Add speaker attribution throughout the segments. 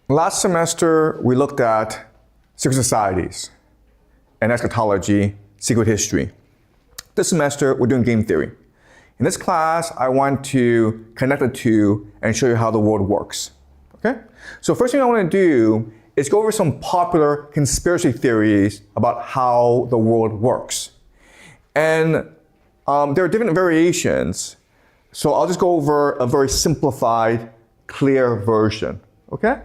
Speaker 1: Last semester, we looked at secret societies and eschatology, secret history. This semester, we're doing game theory. In this class, I want to connect the two and show you how the world works. Okay? So first thing I want to do is go over some popular conspiracy theories about how the world works. And there are different variations, so I'll just go over a very simplified, clear version. Okay?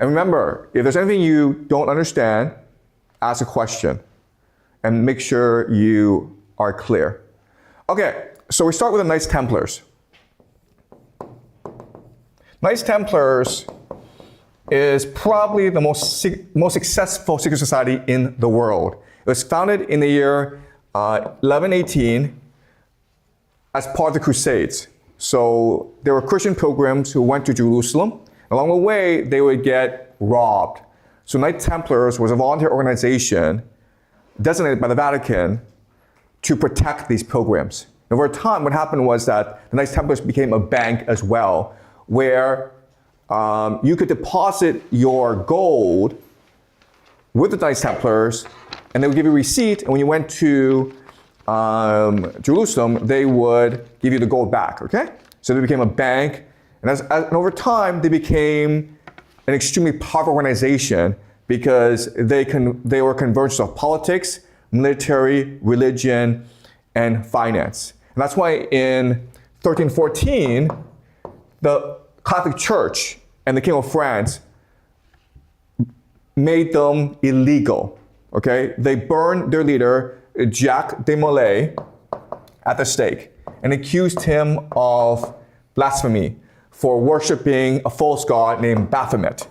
Speaker 1: And remember, if there's anything you don't understand, ask a question and make sure you are clear. Okay, so we start with the Knights Templars. Knights Templars is probably the most successful secret society in the world. It was founded in the year 1118 as part of the Crusades. So there were Christian pilgrims who went to Jerusalem. Along the way, they would get robbed. So Knights Templars was a volunteer organization designated by the Vatican to protect these pilgrims. And over time, what happened was that the Knights Templars became a bank as well, where you could deposit your gold with the Knights Templars, and they would give you a receipt, and when you went to Jerusalem, they would give you the gold back, okay? So they became a bank, and over time, they became an extremely powerful organization because they were a convergence of politics, military, religion, and finance. And that's why in 1314, the Catholic Church and the King of France made them illegal, okay? They burned their leader, Jacques de Molay, at the stake and accused him of blasphemy for worshiping a false god named Baphomet.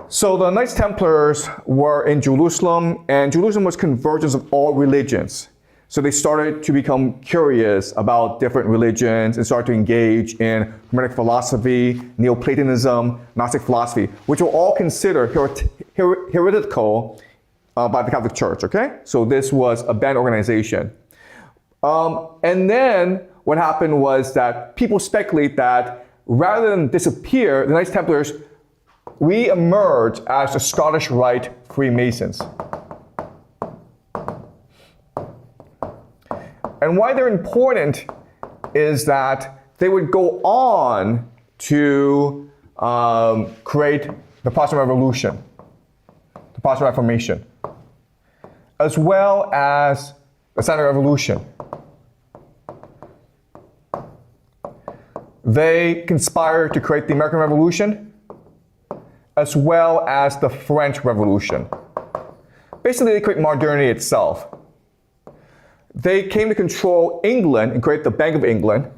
Speaker 1: So the Knights Templars were in Jerusalem, and Jerusalem was convergence of all religions. So they started to become curious about different religions and started to engage in Hermetic philosophy, Neoplatonism, Gnostic philosophy, which were all considered heretical by the Catholic Church, okay? So this was a banned organization. And then what happened was that people speculate that rather than disappear, the Knights Templars re-emerged as the Scottish Rite Freemasons. And why they're important is that they would go on to create the Protestant Revolution, the Protestant Reformation, as well as the Silent Revolution. They conspired to create the American Revolution, as well as the French Revolution. Basically, they create modernity itself. They came to control England and create the Bank of England,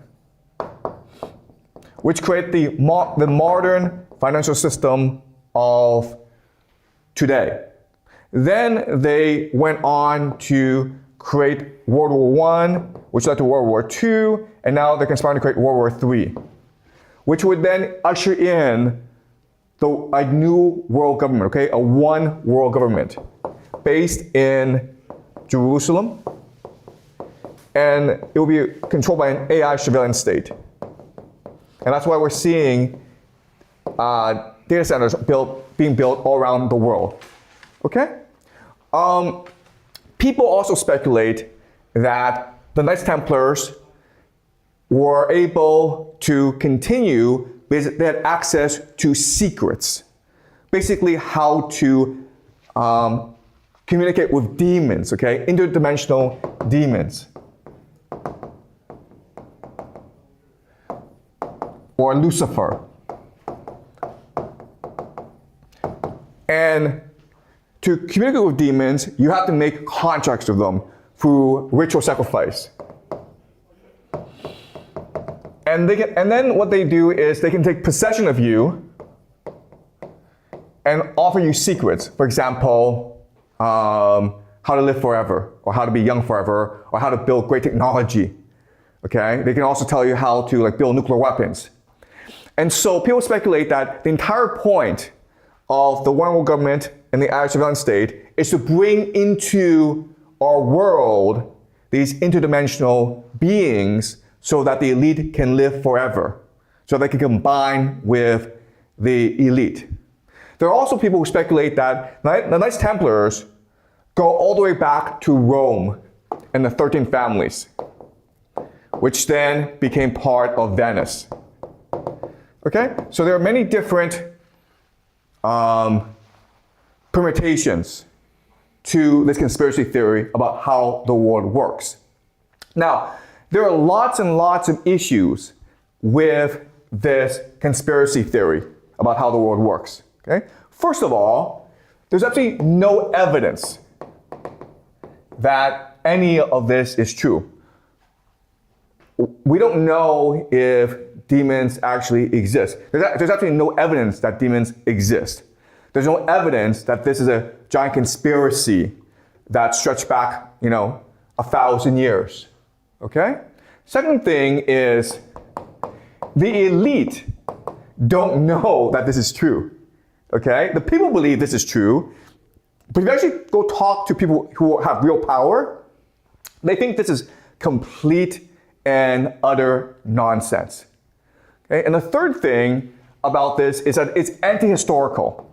Speaker 1: which created the modern financial system of today. Then they went on to create World War I, which led to World War II, and now they're conspiring to create World War III, which would then usher in a new world government, okay? A one world government based in Jerusalem, and it will be controlled by an AI surveillance state. And that's why we're seeing data centers being built all around the world, okay? People also speculate that the Knights Templars were able to continue because they had access to secrets. Basically how to communicate with demons, okay? Interdimensional demons. Or Lucifer. And to communicate with demons, you have to make contracts with them through ritual sacrifice. And then what they do is they can take possession of you and offer you secrets. For example, how to live forever, or how to be young forever, or how to build great technology. Okay? They can also tell you how to build nuclear weapons. And so people speculate that the entire point of the one world government and the AI surveillance state is to bring into our world these interdimensional beings so that the elite can live forever. So they can combine with the elite. There are also people who speculate that the Knights Templars go all the way back to Rome and the 13 families, which then became part of Venice. Okay? So there are many different permutations to this conspiracy theory about how the world works. Now, there are lots and lots of issues with this conspiracy theory about how the world works. Okay? First of all, there's absolutely no evidence that any of this is true. We don't know if demons actually exist. There's absolutely no evidence that demons exist. There's no evidence that this is a giant conspiracy that stretched back, 1,000 years. Okay? Second thing is, the elite don't know that this is true. Okay? The people believe this is true, but if you actually go talk to people who have real power, they think this is complete and utter nonsense. Okay? And the third thing about this is that it's anti-historical,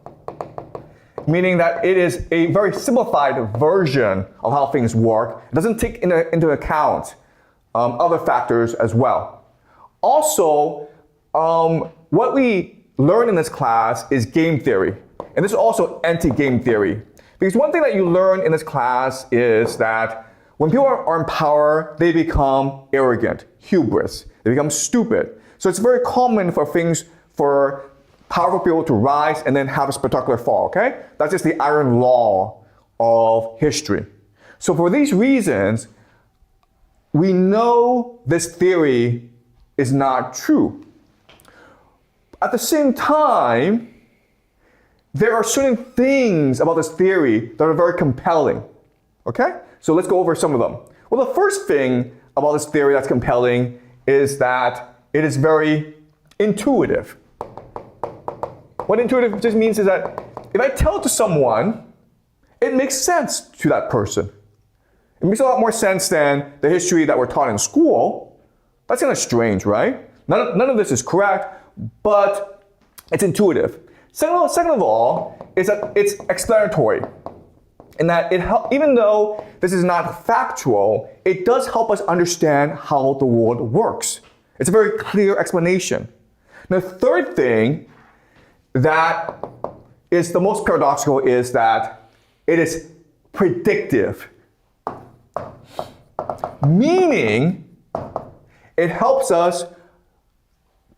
Speaker 1: meaning that it is a very simplified version of how things work. It doesn't take into account other factors as well. Also, what we learn in this class is game theory. And this is also anti-game theory. Because one thing that you learn in this class is that when people are in power, they become arrogant, hubris. They become stupid. So it's very common for powerful people to rise and then have a spectacular fall, okay? That's just the iron law of history. So for these reasons, we know this theory is not true. At the same time, there are certain things about this theory that are very compelling, okay? So let's go over some of them. Well, the first thing about this theory that's compelling is that it is very intuitive. What intuitive just means is that if I tell it to someone, it makes sense to that person. It makes a lot more sense than the history that we're taught in school. That's kind of strange, right? None of this is correct, but it's intuitive. Second of all, is that it's explanatory. In that even though this is not factual, it does help us understand how the world works. It's a very clear explanation. Now, the third thing that is the most paradoxical is that it is predictive. Meaning, it helps us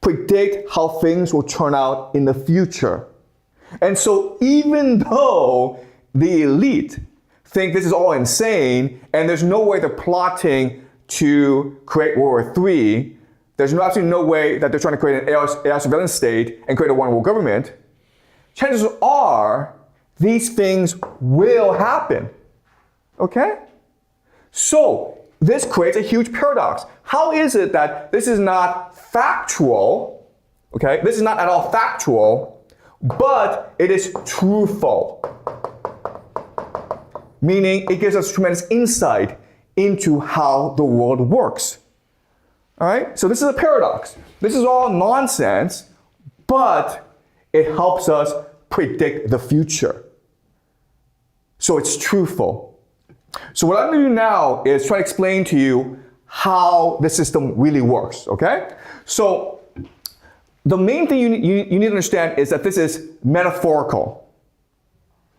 Speaker 1: predict how things will turn out in the future. And so even though the elite think this is all insane and there's no way they're plotting to create World War III, there's absolutely no way that they're trying to create an AI surveillance state and create a one world government, chances are these things will happen. Okay? So this creates a huge paradox. How is it that this is not factual, okay? This is not at all factual, but it is truthful. Meaning it gives us tremendous insight into how the world works. All right? So this is a paradox. This is all nonsense, but it helps us predict the future. So it's truthful. So what I'm going to do now is try to explain to you how the system really works, okay? So the main thing you need to understand is that this is metaphorical.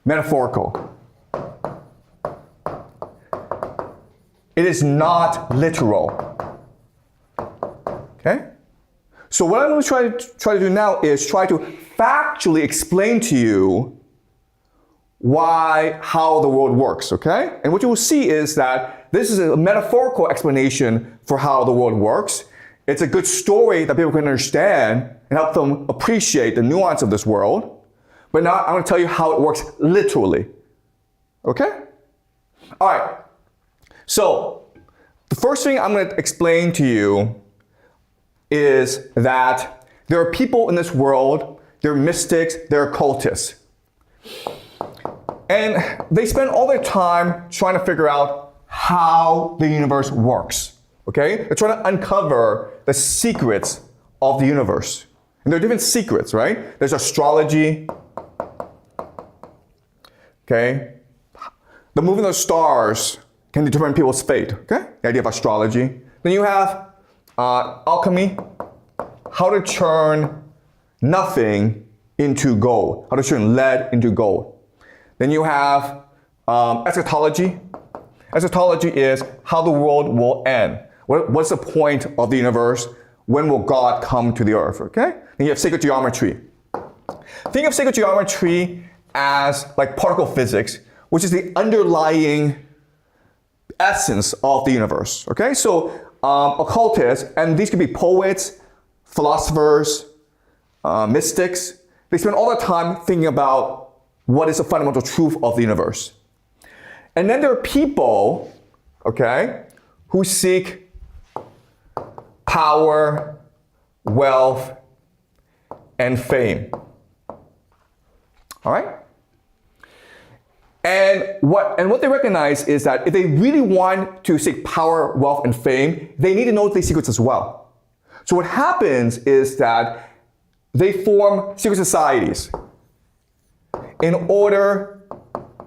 Speaker 1: Metaphorical. It is not literal. Okay? So what I'm going to try to do now is try to factually explain to you how the world works, okay? And what you will see is that this is a metaphorical explanation for how the world works. It's a good story that people can understand and help them appreciate the nuance of this world. But now I'm going to tell you how it works literally. Okay? All right. So the first thing I'm going to explain to you is that there are people in this world, they're mystics, they're occultists. And they spend all their time trying to figure out how the universe works, okay? They're trying to uncover the secrets of the universe. And And there are different secrets, right? There's astrology. Okay? The movement of stars can determine people's fate, okay? The idea of astrology. Then you have alchemy, how to turn nothing into gold, how to turn lead into gold. Then you have eschatology. Eschatology is how the world will end. What's the point of the universe? When will God come to the earth, okay? Then you have sacred geometry. Think of sacred geometry as like particle physics, which is the underlying essence of the universe, okay? So occultists, and these could be poets, philosophers, mystics, they spend all their time thinking about what is the fundamental truth of the universe. And then there are people, okay, who seek power, wealth, and fame. All right? And what they recognize is that if they really want to seek power, wealth, and fame, they need to know these secrets as well. So what happens is that they form secret societies in order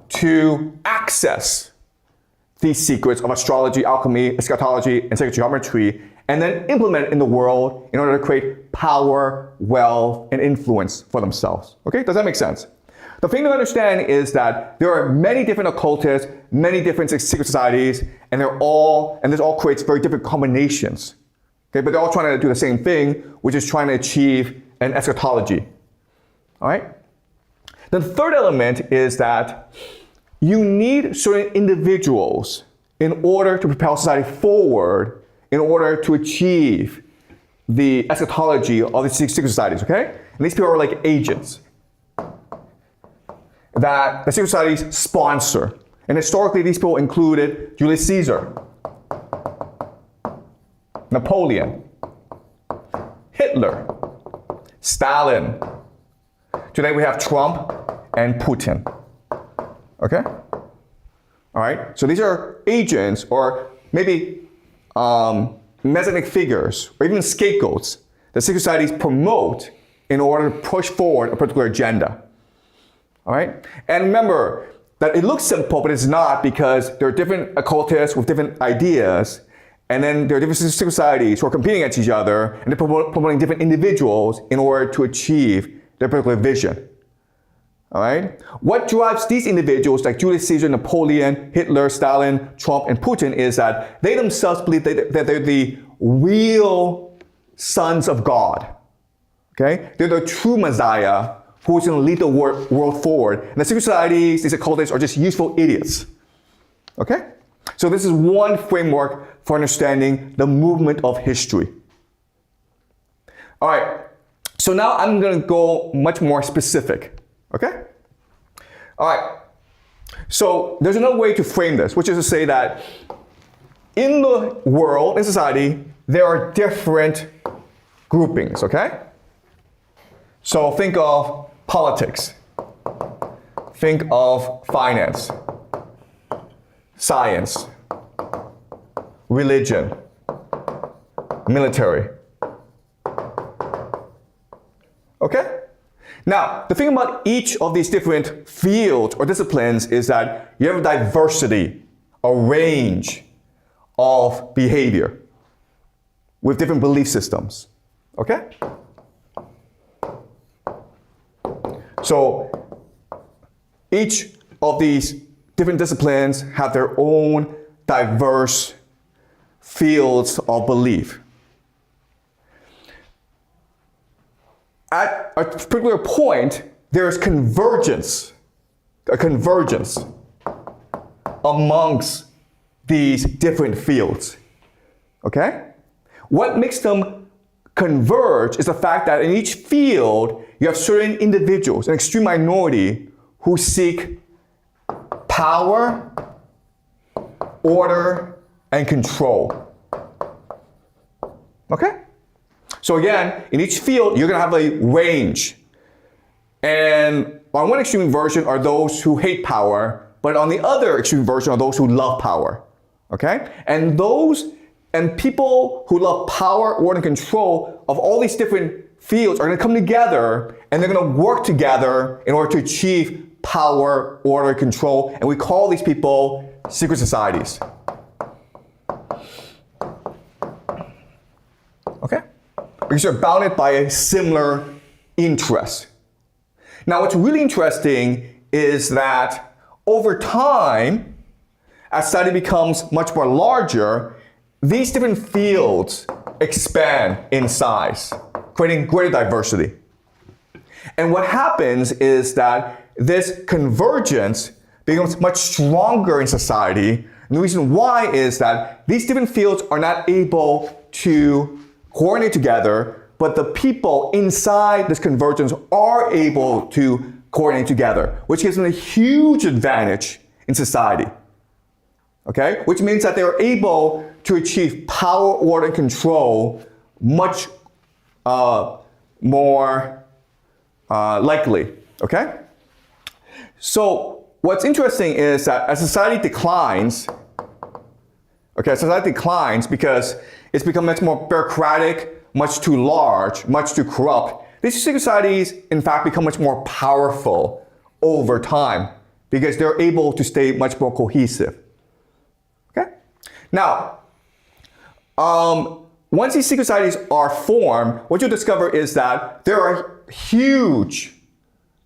Speaker 1: to access these secrets of astrology, alchemy, eschatology, and sacred geometry, and then implement it in the world in order to create power, wealth, and influence for themselves. Okay, does that make sense? The thing to understand is that there are many different occultists, many different secret societies, and this all creates very different combinations. Okay, but they're all trying to do the same thing, which is trying to achieve an eschatology. All right? The third element is that you need certain individuals in order to propel society forward, in order to achieve the eschatology of the secret societies, okay? And these people are like agents that the secret societies sponsor. And historically, these people included Julius Caesar, Napoleon, Hitler, Stalin. Today we have Trump and Putin. Okay? All right? So these are agents or maybe messianic figures or even scapegoats that secret societies promote in order to push forward a particular agenda. All right? And remember that it looks simple, but it's not, because there are different occultists with different ideas, and then there are different secret societies who are competing against each other, and they're promoting different individuals in order to achieve their particular vision. All right? What drives these individuals like Julius Caesar, Napoleon, Hitler, Stalin, Trump, and Putin is that they themselves believe that they're the real sons of God. Okay? They're the true Messiah who's going to lead the world forward. And the secret societies, these occultists, are just useful idiots. Okay? So this is one framework for understanding the movement of history. All right. So now I'm going to go much more specific. Okay? All right. So there's another way to frame this, which is to say that in the world, in society, there are different groupings, okay? So think of politics. Think of finance, science, religion, military. Okay? Now, the thing about each of these different fields or disciplines is that you have a diversity, a range of behavior with different belief systems. Okay? So each of these different disciplines have their own diverse fields of belief. At a particular point, there is a convergence amongst these different fields. Okay? What makes them converge is the fact that in each field, you have certain individuals, an extreme minority, who seek power, order, and control. Okay? So again, in each field, you're going to have a range. And on one extreme version are those who hate power, but on the other extreme version are those who love power. Okay? And people who love power, order, and control of all these different fields are going to come together and they're going to work together in order to achieve power, order, control, and we call these people secret societies. Okay? Because they're bounded by a similar interest. Now, what's really interesting is that over time, as society becomes much more larger, these different fields expand in size, creating greater diversity. And what happens is that this convergence becomes much stronger in society. And the reason why is that these different fields are not able to coordinate together, but the people inside this convergence are able to coordinate together, which gives them a huge advantage in society. Okay? Which means that they're able to achieve power, order, and control much more likely. Okay? So what's interesting is that as society declines, because it's become much more bureaucratic, much too large, much too corrupt. These secret societies, in fact, become much more powerful over time because they're able to stay much more cohesive. Okay? Now, once these secret societies are formed, what you'll discover is that there are a huge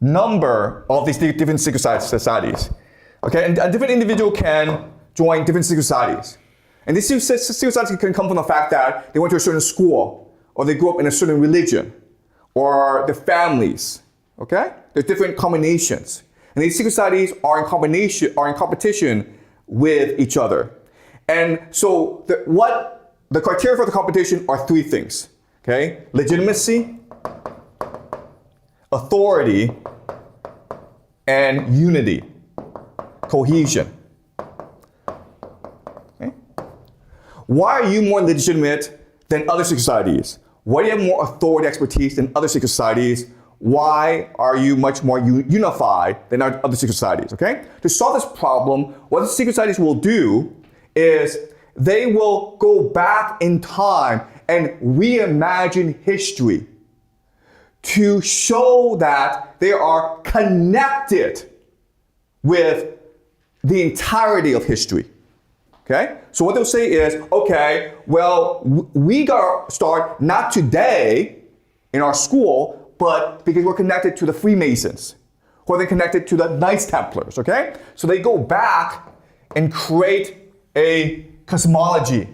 Speaker 1: number of these different secret societies. Okay? And a different individual can join different secret societies. And these secret societies can come from the fact that they went to a certain school, or they grew up in a certain religion, or their families. Okay? There's different combinations. And these secret societies are in competition with each other. And so the criteria for the competition are three things. Okay? Legitimacy, authority, and unity, cohesion. Okay? Why are you more legitimate than other secret societies? Why do you have more authority, expertise than other secret societies? Why are you much more unified than other secret societies? Okay? To solve this problem, what the secret societies will do is they will go back in time and reimagine history to show that they are connected with the entirety of history. Okay? So what they'll say is, okay, well, we got to start not today in our school, but because we're connected to the Freemasons, or they're connected to the Knights Templars, okay? So they go back and create a cosmology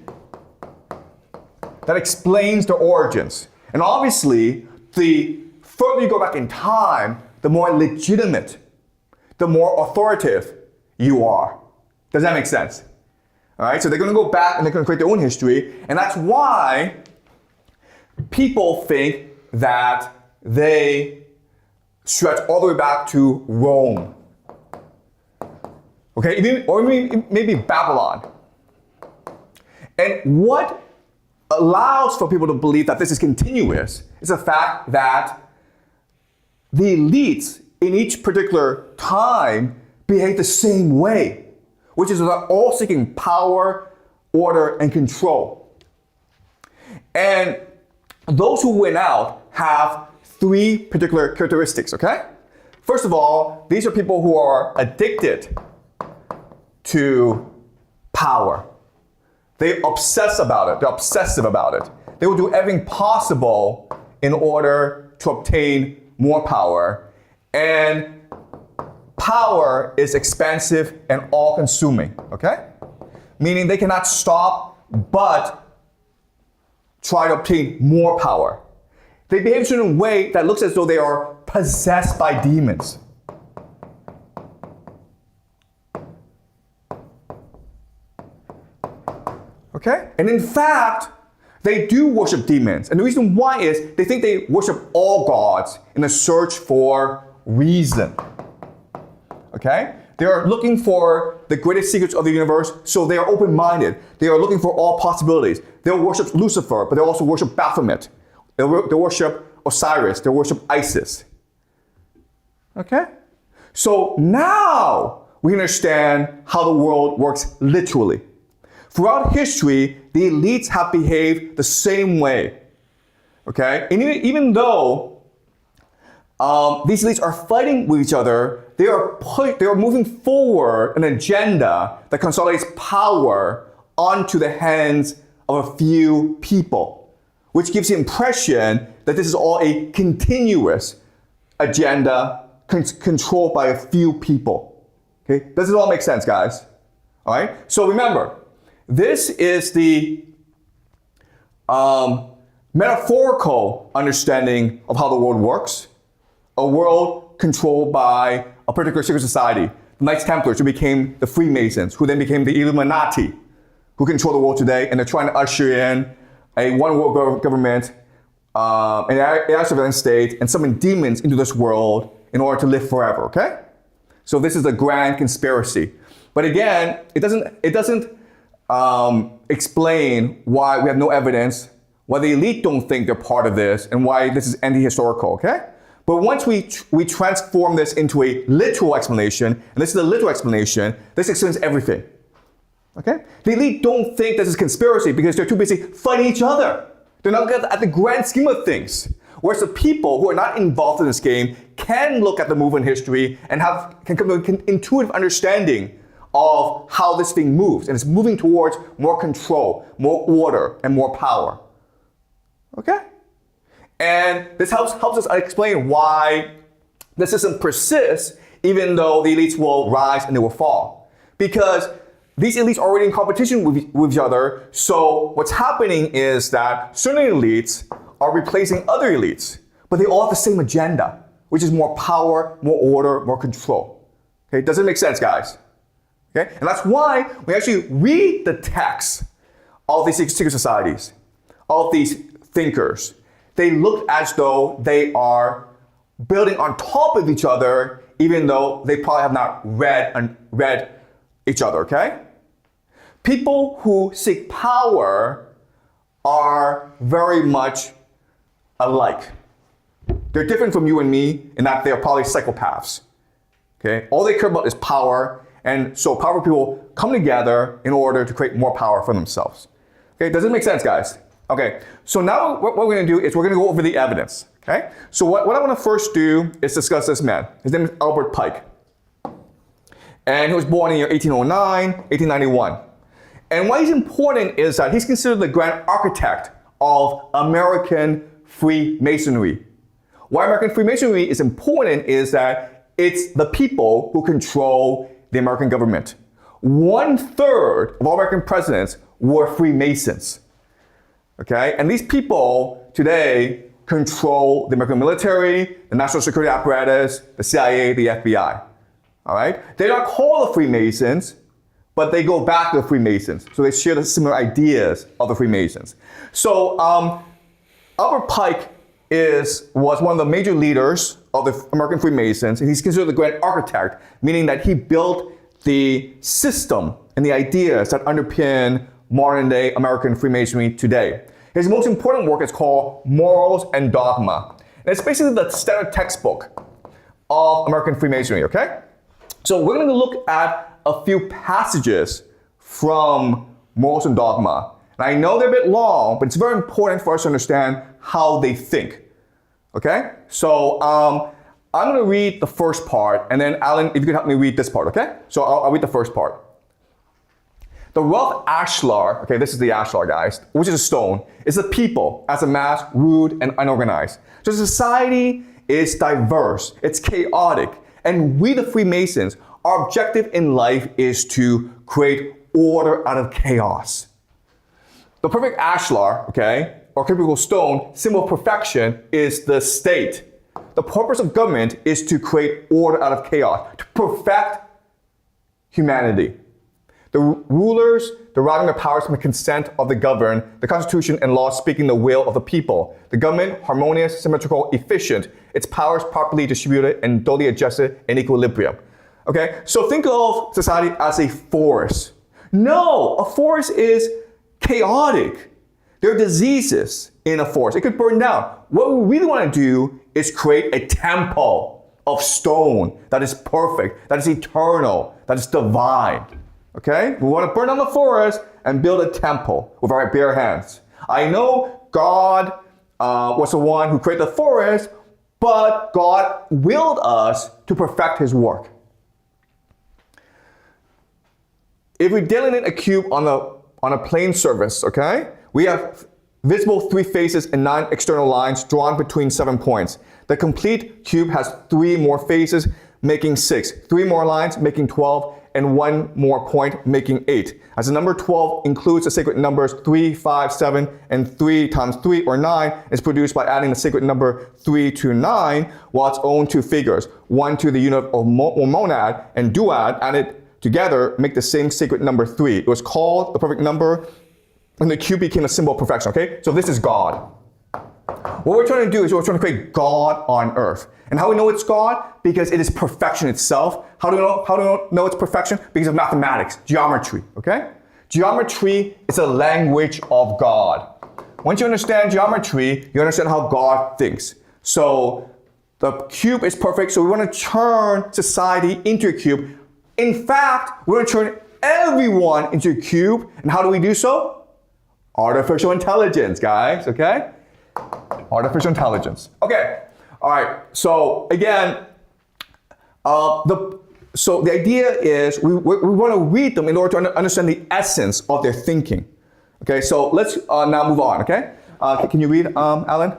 Speaker 1: that explains their origins. And obviously, the further you go back in time, the more legitimate, the more authoritative you are. Does that make sense? All right, so they're going to go back and they're going to create their own history, and that's why people think that they stretch all the way back to Rome. Okay, or maybe Babylon. And what allows for people to believe that this is continuous is the fact that the elites in each particular time behave the same way, which is that they're all seeking power, order, and control. And those who win out have three particular characteristics, okay? First of all, these are people who are addicted to power. They obsess about it. They're obsessive about it. They will do everything possible in order to obtain more power. And power is expansive and all-consuming, okay? Meaning they cannot stop but try to obtain more power. They behave in a certain way that looks as though they are possessed by demons. Okay? And in fact, they do worship demons. And the reason why is they think they worship all gods in a search for reason. Okay? They are looking for the greatest secrets of the universe, so they are open-minded. They are looking for all possibilities. They'll worship Lucifer, but they'll also worship Baphomet. They'll worship Osiris. They'll worship Isis. Okay? So now we understand how the world works literally. Throughout history, the elites have behaved the same way. Okay? And even though these elites are fighting with each other, they are moving forward an agenda that consolidates power onto the hands of a few people, which gives the impression that this is all a continuous agenda controlled by a few people. Okay? Does it all make sense, guys? All right? So remember, this is the metaphorical understanding of how the world works. A world controlled by a particular secret society. The Knights Templars, who became the Freemasons, who then became the Illuminati, who control the world today, and they're trying to usher in a one world government, an AI surveillance state, and summon demons into this world in order to live forever, okay? So this is a grand conspiracy. But again, it doesn't explain why we have no evidence, why the elite don't think they're part of this, and why this is anti-historical, okay? But once we transform this into a literal explanation, and this is a literal explanation, this explains everything. Okay? The elite don't think this is conspiracy because they're too busy fighting each other. They're not looking at the grand scheme of things. Whereas the people who are not involved in this game can look at the movement history and can come to an intuitive understanding of how this thing moves. And it's moving towards more control, more order, and more power. Okay? And this helps us explain why the system persists even though the elites will rise and they will fall. Because these elites are already in competition with each other, so what's happening is that certain elites are replacing other elites, but they all have the same agenda, which is more power, more order, more control. Okay, does it make sense, guys? Okay, and that's why we actually read the texts of these secret societies, of these thinkers. They look as though they are building on top of each other, even though they probably have not read each other, okay? People who seek power are very much alike. They're different from you and me in that they're probably psychopaths, okay? All they care about is power, and so powerful people come together in order to create more power for themselves. Okay, does it make sense, guys? Okay, so now what we're going to do is we're going to go over the evidence, okay? So what I want to first do is discuss this man. His name is Albert Pike. And he was born in the year 1809, 1891. And why he's important is that he's considered the grand architect of American Freemasonry. Why American Freemasonry is important is that it's the people who control the American government. 1/3 of all American presidents were Freemasons. Okay, and these people today control the American military, the national security apparatus, the CIA, the FBI. All right, they're not called the Freemasons, but they go back to the Freemasons. So they share the similar ideas of the Freemasons. So Albert Pike was one of the major leaders of the American Freemasons, and he's considered the grand architect, meaning that he built the system and the ideas that underpin modern-day American Freemasonry today. His most important work is called Morals and Dogma. And it's basically the standard textbook of American Freemasonry, okay? So we're going to look at a few passages from Morals and Dogma. And I know they're a bit long, but it's very important for us to understand how they think, okay? So I'm going to read the first part, and then Alan, if you could help me read this part, okay? So I'll read the first part. The rough ashlar, okay, this is the ashlar, guys, which is a stone, is a people as a mass, rude and unorganized. So society is diverse, it's chaotic, and we, the Freemasons, our objective in life is to create order out of chaos. The perfect ashlar, okay, or typical stone, symbol of perfection, is the state. The purpose of government is to create order out of chaos, to perfect humanity. The rulers deriving their powers from the consent of the governed, the Constitution and laws speaking the will of the people. The government, harmonious, symmetrical, efficient, its powers properly distributed and duly adjusted in equilibrium. Okay, so think of society as a forest. No, a forest is chaotic. There are diseases in a forest. It could burn down. What we really want to do is create a temple of stone that is perfect, that is eternal, that is divine. Okay? We want to burn down the forest and build a temple with our bare hands. I know God was the one who created the forest, but God willed us to perfect his work. If we delineate a cube on a plane surface, okay, we have visible 3 faces and 9 external lines drawn between 7 points. The complete cube has 3 more faces, making 6, 3 more lines, making 12, and 1 more point, making 8. As the number 12 includes the sacred numbers 3, 5, 7, and 3 times 3, or 9, is produced by adding the sacred number 3 to 9, while its own 2 figures, 1 to the unit of monad and duad, added together make the same sacred number 3. It was called the perfect number, and the cube became a symbol of perfection, okay? So this is God. What we're trying to do is we're trying to create God on earth. And how do we know it's God? Because it is perfection itself. How do we know it's perfection? Because of mathematics, geometry, okay? Geometry is a language of God. Once you understand geometry, you understand how God thinks. So the cube is perfect, so we want to turn society into a cube. In fact, we want to turn everyone into a cube. And how do we do so? Artificial intelligence, guys, okay? Artificial intelligence. Okay, all right, so again, the idea is we want to read them in order to understand the essence of their thinking. Okay, so let's now move on, okay? Can you read, Alan?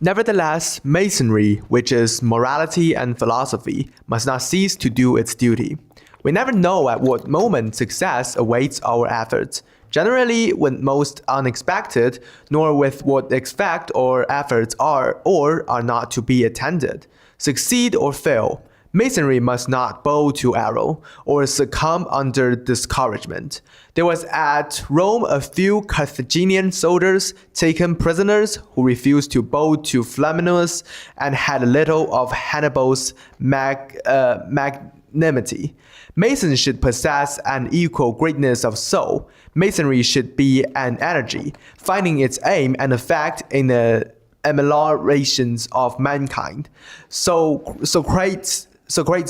Speaker 2: Nevertheless, Masonry, which is morality and philosophy, must not cease to do its duty. We never know at what moment success awaits our efforts. Generally, when most unexpected, nor with what expect or efforts are or are not to be attended. Succeed or fail, Masonry must not bow to arrow or succumb under discouragement. There was at Rome a few Carthaginian soldiers taken prisoners who refused to bow to Flaminius and had little of Hannibal's magnanimity. Masons should possess an equal greatness of soul. Masonry should be an energy, finding its aim and effect in the ameliorations of mankind. Socrates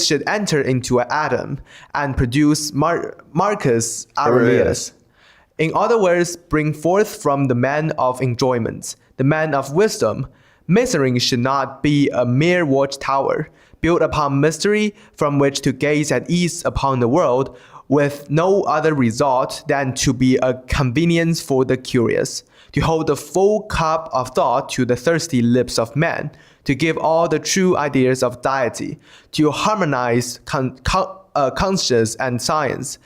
Speaker 2: should enter into Adam and produce Marcus Aurelius. In other words, bring forth from the man of enjoyments, the man of wisdom. Masonry should not be a mere watchtower, built upon mystery from which to gaze at ease upon the world, with no other result than to be a convenience for the curious, to hold the full cup of thought to the thirsty lips of men, to give all the true ideas of deity, to harmonize conscience and science,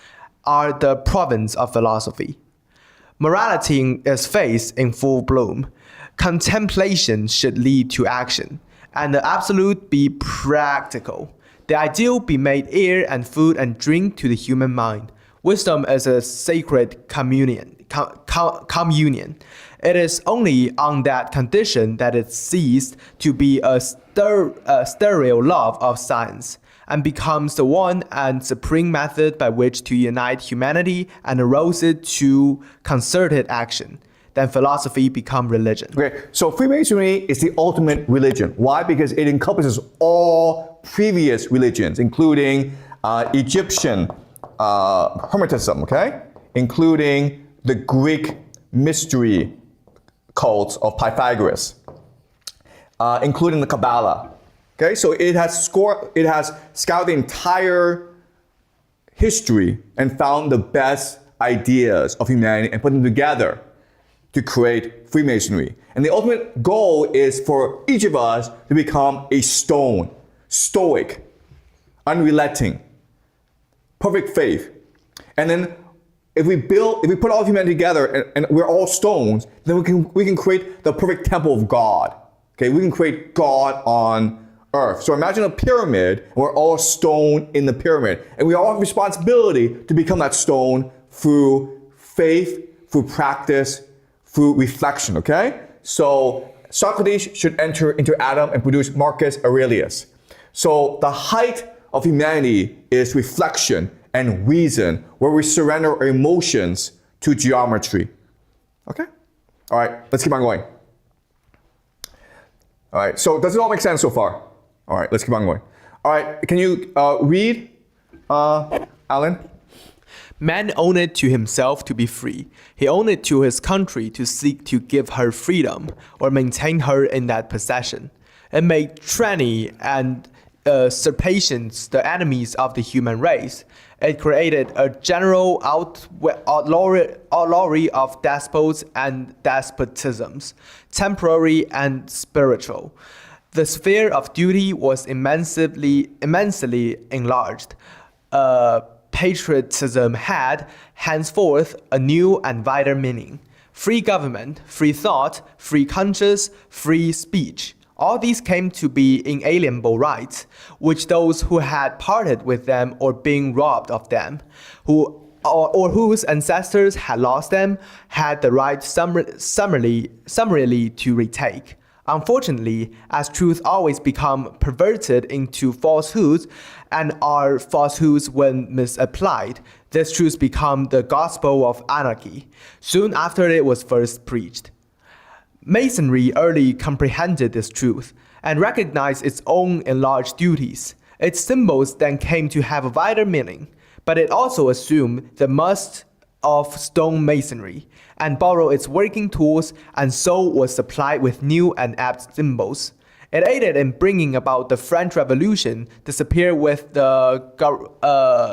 Speaker 2: are the province of philosophy. Morality is faith in full bloom. Contemplation should lead to action, and the absolute be practical. The ideal be made air and food and drink to the human mind. Wisdom is a sacred communion. It is only on that condition that it ceased to be a sterile love of science, and becomes the one and supreme method by which to unite humanity and arouse it to concerted action. Then philosophy become religion.
Speaker 1: Okay, so Freemasonry is the ultimate religion. Why? Because it encompasses all previous religions, including Egyptian Hermetism, okay? Including the Greek mystery cults of Pythagoras, including the Kabbalah. Okay, so it has scoured the entire history and found the best ideas of humanity and put them together to create Freemasonry. And the ultimate goal is for each of us to become a stone, stoic, unrelenting, perfect faith. And then if we put all of humanity together and we're all stones, then we can create the perfect temple of God. Okay, we can create God on earth. So imagine a pyramid, and we're all stone in the pyramid. And we all have responsibility to become that stone through faith, through practice, through reflection, okay? So Socrates should enter into Adam and produce Marcus Aurelius. So the height of humanity is reflection and reason, where we surrender our emotions to geometry. Okay? All right, let's keep on going. All right, so does it all make sense so far? All right, let's keep on going. All right, can you read, Alan?
Speaker 2: Man owed it to himself to be free. He owed it to his country to seek to give her freedom or maintain her in that possession. It made tyranny and usurpations the enemies of the human race. It created a general outlawry of despots and despotisms, temporary and spiritual. The sphere of duty was immensely enlarged. Patriotism had, henceforth, a new and wider meaning. Free government, free thought, free conscience, free speech. All these came to be inalienable rights, which those who had parted with them or been robbed of them, or whose ancestors had lost them, had the right summarily to retake. Unfortunately, as truth always become perverted into falsehoods, and are falsehoods when misapplied, this truth become the gospel of anarchy, soon after it was first preached. Masonry early comprehended this truth and recognized its own enlarged duties. Its symbols then came to have a wider meaning, but it also assumed the must of stone masonry and borrowed its working tools, and so was supplied with new and apt symbols. It aided in bringing about the French Revolution, disappeared with the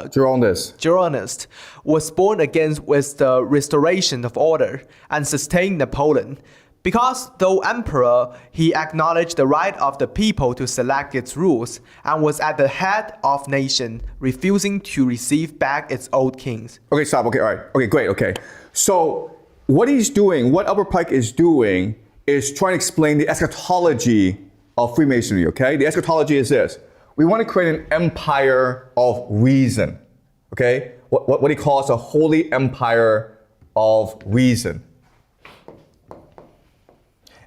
Speaker 2: Gironist, was born again with the restoration of order, and sustained Napoleon. Because though emperor, he acknowledged the right of the people to select its rules, and was at the head of nation, refusing to receive back its old kings.
Speaker 1: Okay, stop. Okay, all right. Okay, great. Okay. So what he's doing, what Albert Pike is doing, is trying to explain the eschatology of Freemasonry, okay? The eschatology is this. We want to create an empire of reason, okay? What he calls a holy empire of reason.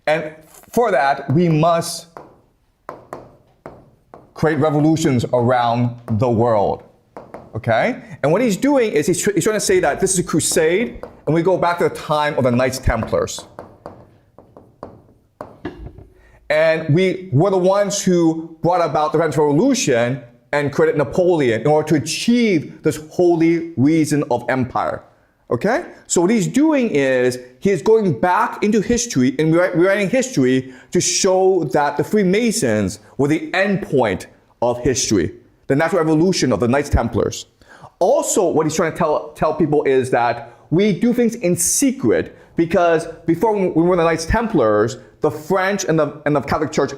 Speaker 1: And for that, we must create revolutions around the world, okay? And what he's doing is he's trying to say that this is a crusade, and we go back to the time of the Knights Templars. And we were the ones who brought about the French Revolution and created Napoleon in order to achieve this holy reason of empire. Okay? So what he's doing is he's going back into history and rewriting history to show that the Freemasons were the end point of history, the natural evolution of the Knights Templars. Also, what he's trying to tell people is that we do things in secret because before we were the Knights Templars, the French and the Catholic Church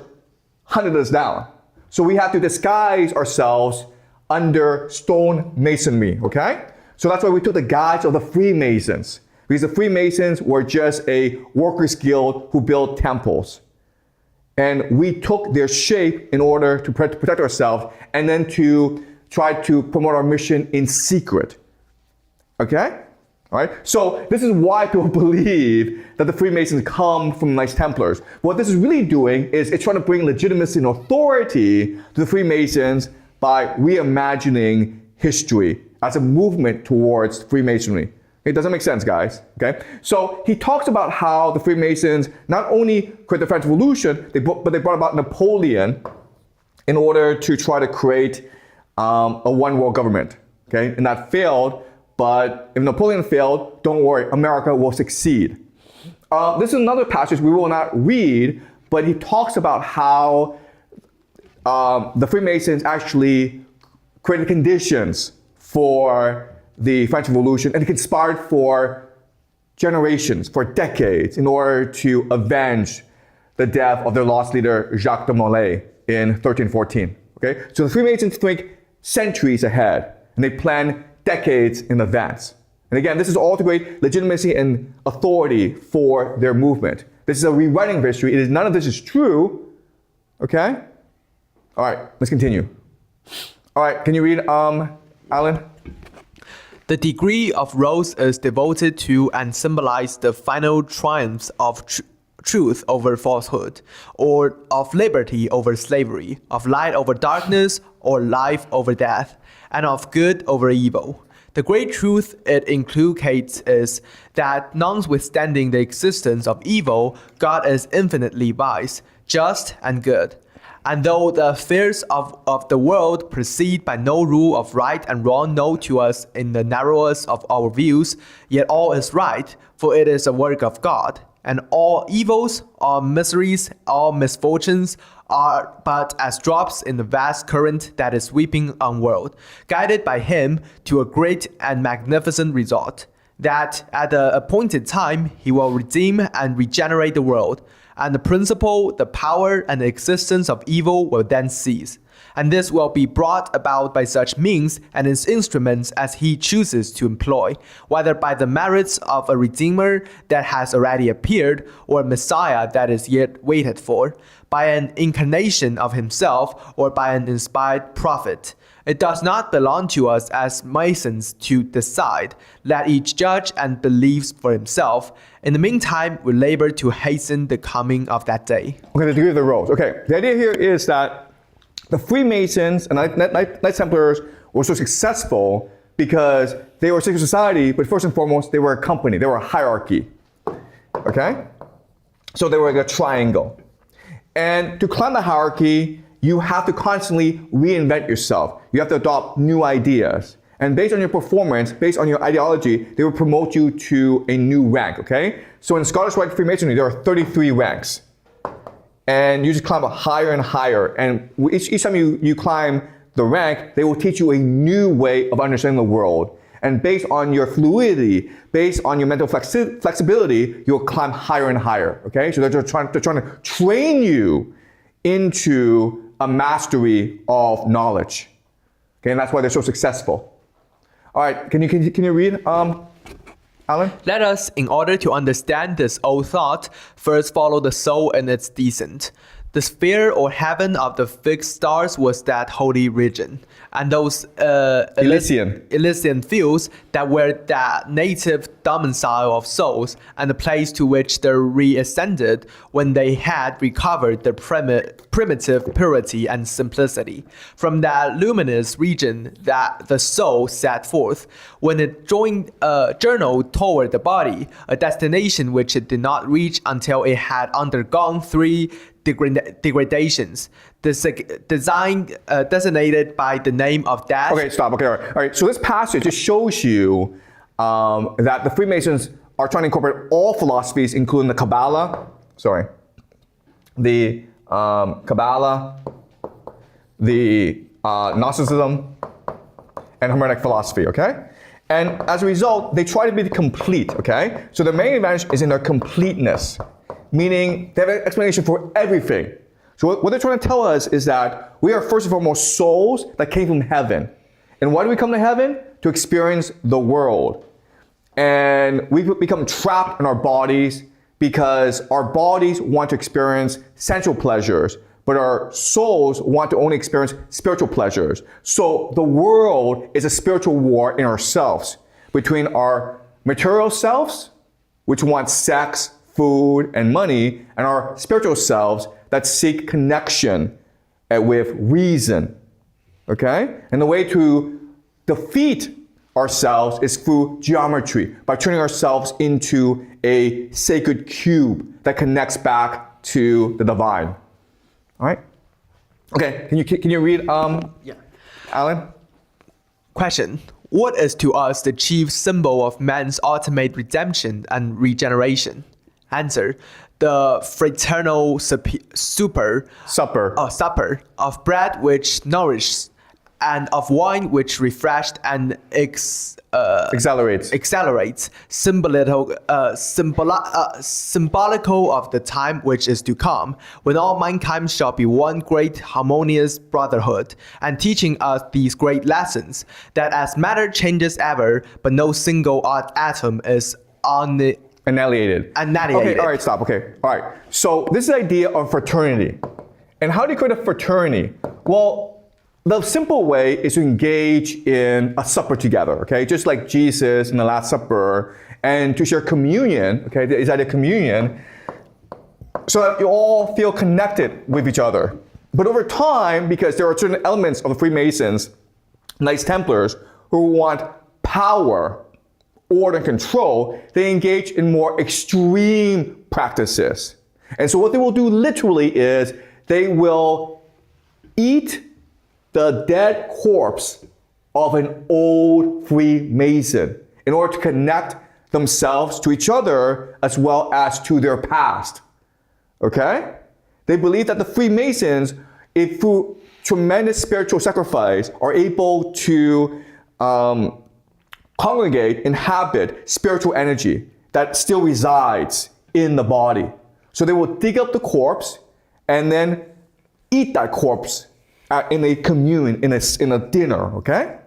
Speaker 1: hunted us down. So we had to disguise ourselves under stone masonry, okay? So that's why we took the guise of the Freemasons, because the Freemasons were just a workers' guild who built temples. And we took their shape in order to protect ourselves and then to try to promote our mission in secret. Okay? All right? So this is why people believe that the Freemasons come from the Knights Templars. What this is really doing is it's trying to bring legitimacy and authority to the Freemasons by reimagining history as a movement towards Freemasonry. It doesn't make sense, guys. Okay? So he talks about how the Freemasons not only created the French Revolution, but they brought about Napoleon in order to try to create a one world government. Okay? And that failed, but if Napoleon failed, don't worry, America will succeed. This is another passage we will not read, but he talks about how the Freemasons actually created conditions for the French Revolution, and it conspired for generations, for decades, in order to avenge the death of their lost leader, Jacques de Molay, in 1314. Okay? So the Freemasons think centuries ahead, and they plan decades in advance. And again, this is all to create legitimacy and authority for their movement. This is a rewriting of history. None of this is true. Okay? All right, let's continue. All right, can you read, Alan?
Speaker 2: The degree of rose is devoted to and symbolizes the final triumphs of truth over falsehood, or of liberty over slavery, of light over darkness, or life over death, and of good over evil. The great truth it inculcates is that notwithstanding the existence of evil, God is infinitely wise, just, and good. And though the affairs of the world proceed by no rule of right and wrong known to us in the narrowest of our views, yet all is right, for it is a work of God. And all evils, all miseries, all misfortunes are but as drops in the vast current that is sweeping onward, guided by Him to a great and magnificent result, that at the appointed time He will redeem and regenerate the world, and the principle, the power, and the existence of evil will then cease. And this will be brought about by such means and its instruments as He chooses to employ, whether by the merits of a Redeemer that has already appeared, or a Messiah that is yet waited for, by an incarnation of Himself, or by an inspired prophet. It does not belong to us as Masons to decide. Let each judge and believe for himself. In the meantime, we labor to hasten the coming of that day.
Speaker 1: Okay, the degree of the roles. Okay, the idea here is that the Freemasons and Knights Templars were so successful because they were a secret society, but first and foremost, they were a company. They were a hierarchy. Okay? So they were like a triangle. And to climb the hierarchy, you have to constantly reinvent yourself. You have to adopt new ideas. And based on your performance, based on your ideology, they will promote you to a new rank, okay? So in Scottish Rite Freemasonry, there are 33 ranks. And you just climb up higher and higher. And each time you climb the rank, they will teach you a new way of understanding the world. And based on your fluidity, based on your mental flexibility, you'll climb higher and higher, okay? So they're trying to train you into a mastery of knowledge. Okay, and that's why they're so successful. All right, can you read, Alan?
Speaker 2: Let us, in order to understand this old thought, first follow the soul in its descent. The sphere or heaven of the fixed stars was that holy region, and those Elysian fields that were the native domicile of souls, and the place to which they reascended when they had recovered their primitive purity and simplicity. From that luminous region that the soul set forth, when it journeyed toward the body, a destination which it did not reach until it had undergone 3 degradations, designated by the name of death.
Speaker 1: Okay, stop. Okay, all right. So this passage just shows you that the Freemasons are trying to incorporate all philosophies, including the Kabbalah, the Gnosticism, and Hermetic philosophy, okay? And as a result, they try to be complete, okay? So their main advantage is in their completeness, meaning they have an explanation for everything. So what they're trying to tell us is that we are first and foremost souls that came from heaven. And why do we come to heaven? To experience the world. And we become trapped in our bodies because our bodies want to experience sensual pleasures, but our souls want to only experience spiritual pleasures. So the world is a spiritual war in ourselves, between our material selves, which want sex, food, and money, and our spiritual selves that seek connection with reason, okay? And the way to defeat ourselves is through geometry, by turning ourselves into a sacred cube that connects back to the divine. All right? Okay, can you read, Alan?
Speaker 2: Question. What is to us the chief symbol of man's ultimate redemption and regeneration? Answer. The fraternal supper of bread which nourishes, and of wine which refreshed and accelerates, symbolical of the time which is to come, when all mankind shall be one great harmonious brotherhood, and teaching us these great lessons, that as matter changes ever, but no single atom is
Speaker 1: annihilated. Okay, all right, stop. Okay, all right. So this is the idea of fraternity. And how do you create a fraternity? Well, the simple way is to engage in a supper together, okay? Just like Jesus in the Last Supper, and to share communion, okay? Is that a communion? So that you all feel connected with each other. But over time, because there are certain elements of the Freemasons, Knights Templars, who want power, order, and control, they engage in more extreme practices. And so what they will do literally is they will eat the dead corpse of an old Freemason in order to connect themselves to each other as well as to their past. Okay? They believe that the Freemasons, if through tremendous spiritual sacrifice, are able to congregate, inhabit spiritual energy that still resides in the body. So they will dig up the corpse and then eat that corpse in a commune, in a dinner, okay?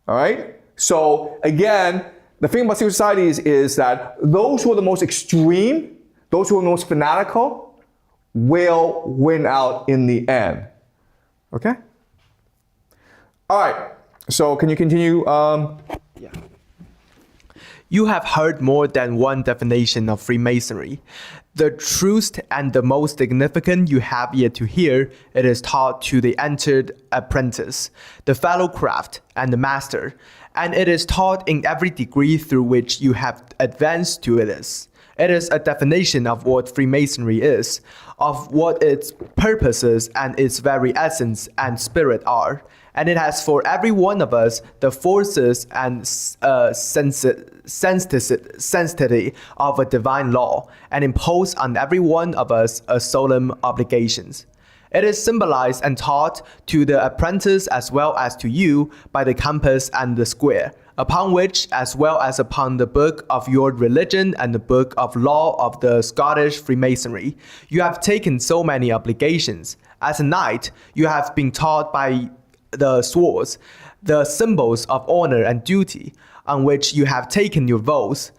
Speaker 1: All right? So again, the thing about secret societies is that those who are the most extreme, those who are the most fanatical, will win out in the end. Okay? All right. So can you continue?
Speaker 2: Yeah. You have heard more than one definition of Freemasonry. The truest and the most significant you have yet to hear, it is taught to the entered apprentice, the fellow craft, and the master, and it is taught in every degree through which you have advanced to it is. It is a definition of what Freemasonry is, of what its purposes and its very essence and spirit are. And it has for every one of us the forces and sensitivity of a divine law, and impose on every one of us a solemn obligations. It is symbolized and taught to the apprentice as well as to you by the compass and the square, upon which, as well as upon the book of your religion and the book of law of the Scottish Freemasonry, you have taken so many obligations. As a knight, you have been taught by the swords, the symbols of honor and duty, on which you have taken your vows.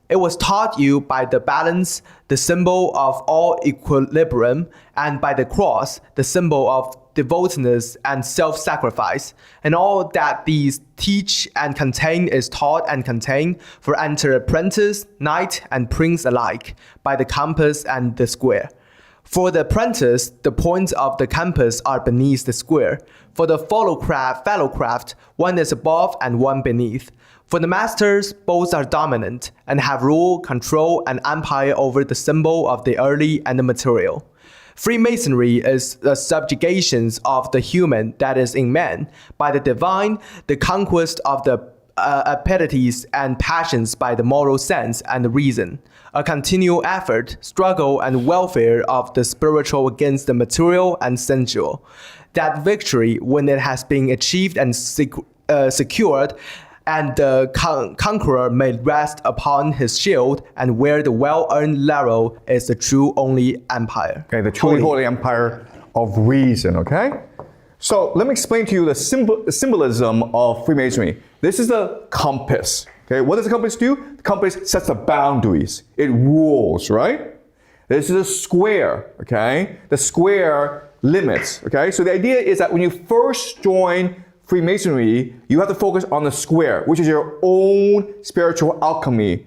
Speaker 2: It was taught you by the balance, the symbol of all equilibrium, and by the cross, the symbol of devoutness and self-sacrifice. And all that these teach and contain is taught and contained for enter apprentice, knight, and prince alike, by the compass and the square. For the apprentice, the points of the compass are beneath the square. For the fellow craft, one is above and one beneath. For the masters, both are dominant and have rule, control, and empire over the symbol of the early and the material. Freemasonry is the subjugation of the human that is in man by the divine, the conquest of the appetites and passions by the moral sense and the reason, a continual effort, struggle, and welfare of the spiritual against the material and sensual. That victory, when it has been achieved and secured, and the conqueror may rest upon his shield and wear the well-earned laurel, is the true only empire.
Speaker 1: Okay, the truly holy empire of reason, okay? So let me explain to you the symbolism of Freemasonry. This is the compass. Okay, what does the compass do? The compass sets the boundaries. It rules, right? This is a square, okay? The square limits, okay? So the idea is that when you first join Freemasonry, you have to focus on the square, which is your own spiritual alchemy,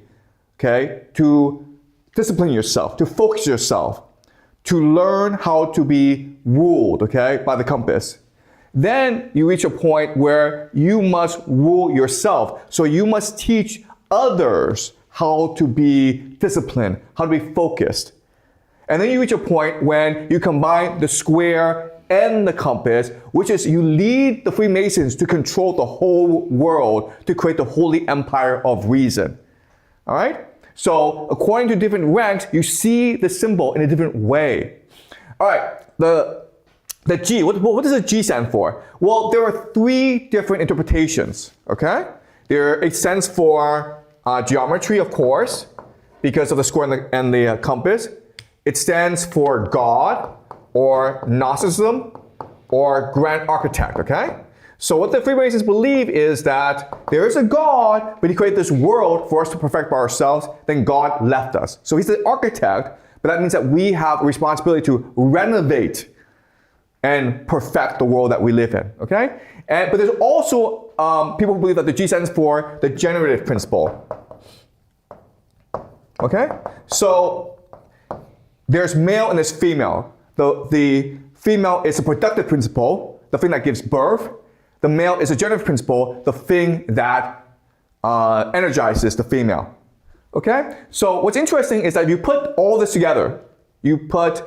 Speaker 1: okay? To discipline yourself, to focus yourself, to learn how to be ruled, okay, by the compass. Then you reach a point where you must rule yourself. So you must teach others how to be disciplined, how to be focused. And then you reach a point when you combine the square and the compass, which is you lead the Freemasons to control the whole world to create the holy empire of reason. All right? So according to different ranks, you see the symbol in a different way. All right, the G, what does the G stand for? Well, there are three different interpretations, okay? It stands for geometry, of course, because of the square and the compass. It stands for God, or Gnosticism, or Grand Architect, okay? So what the Freemasons believe is that there is a God, but he created this world for us to perfect by ourselves, then God left us. So he's the architect, but that means that we have a responsibility to renovate and perfect the world that we live in, okay? But there's also people who believe that the G stands for the generative principle, okay? So there's male and there's female. The female is a productive principle, the thing that gives birth. The male is a generative principle, the thing that energizes the female. Okay? So what's interesting is that if you put all this together, you put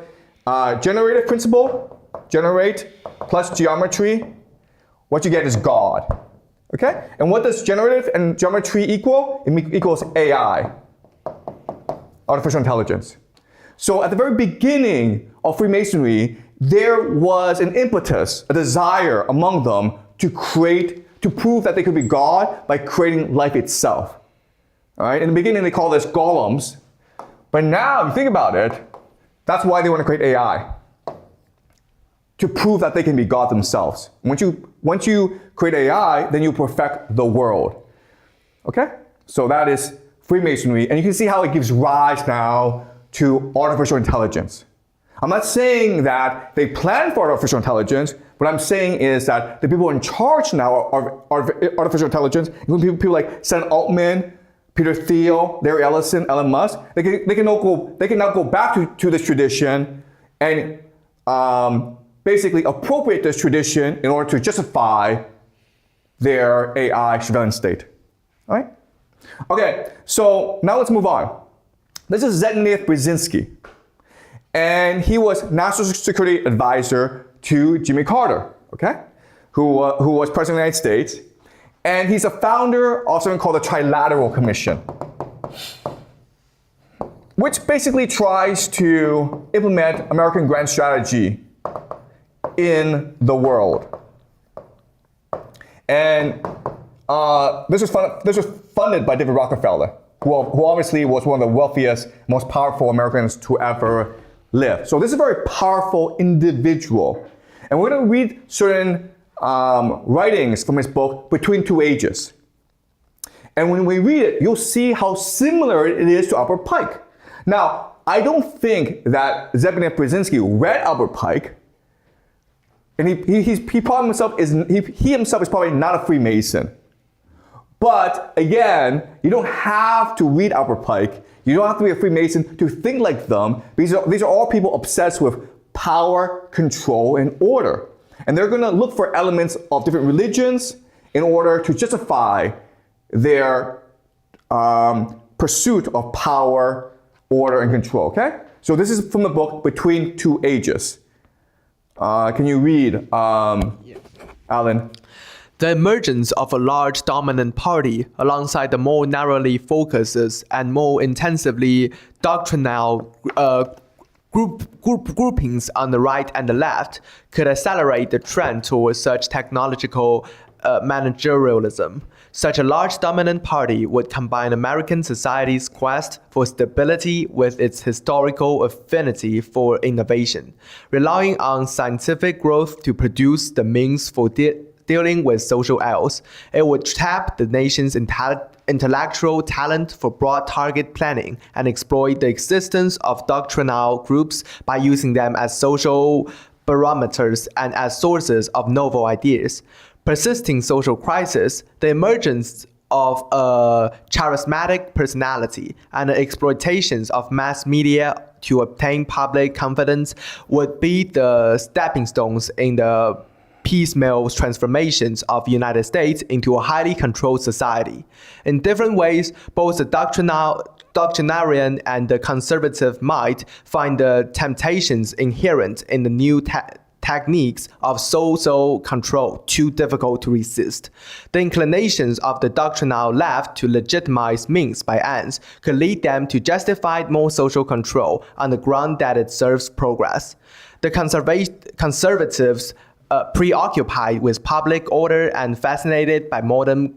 Speaker 1: generative principle, generate plus geometry, what you get is God. Okay? And what does generative and geometry equal? It equals AI, artificial intelligence. So at the very beginning of Freemasonry, there was an impetus, a desire among them to prove that they could be God by creating life itself. All right? In the beginning, they called this golems. But now, if you think about it, that's why they want to create AI. To prove that they can be God themselves. Once you create AI, then you perfect the world. Okay? So that is Freemasonry. And you can see how it gives rise now to artificial intelligence. I'm not saying that they plan for artificial intelligence. What I'm saying is that the people in charge now of artificial intelligence, including people like Sam Altman, Peter Thiel, Larry Ellison, Elon Musk, they can now go back to this tradition and basically appropriate this tradition in order to justify their AI surveillance state. All right? Okay, so now let's move on. This is Zbigniew Brzezinski. And he was National Security Advisor to Jimmy Carter, okay? Who was President of the United States. And he's a founder of something called the Trilateral Commission, which basically tries to implement American grand strategy in the world. And this was funded by David Rockefeller, who obviously was one of the wealthiest, most powerful Americans to ever live. So this is a very powerful individual. And we're going to read certain writings from his book, Between Two Ages. And when we read it, you'll see how similar it is to Albert Pike. Now, I don't think that Zbigniew Brzezinski read Albert Pike. And he himself is probably not a Freemason. But again, you don't have to read Albert Pike. You don't have to be a Freemason to think like them. These are all people obsessed with power, control, and order. And they're going to look for elements of different religions in order to justify their pursuit of power, order, and control. Okay? So this is from the book Between Two Ages. Can you read, Alan?
Speaker 2: The emergence of a large dominant party alongside the more narrowly focuses and more intensively doctrinal groupings on the right and the left could accelerate the trend towards such technological managerialism. Such a large dominant party would combine American society's quest for stability with its historical affinity for innovation, relying on scientific growth to produce the means for dealing with social ills. It would tap the nation's intellectual talent for broad target planning and exploit the existence of doctrinal groups by using them as social barometers and as sources of novel ideas. Persisting social crisis, the emergence of a charismatic personality, and the exploitations of mass media to obtain public confidence would be the stepping stones in the piecemeal transformations of the United States into a highly controlled society. In different ways, both the doctrinarian and the conservative might find the temptations inherent in the new techniques of social control too difficult to resist. The inclinations of the doctrinal left to legitimize means by ends could lead them to justify more social control on the ground that it serves progress. The conservatives preoccupied with public order and fascinated by modern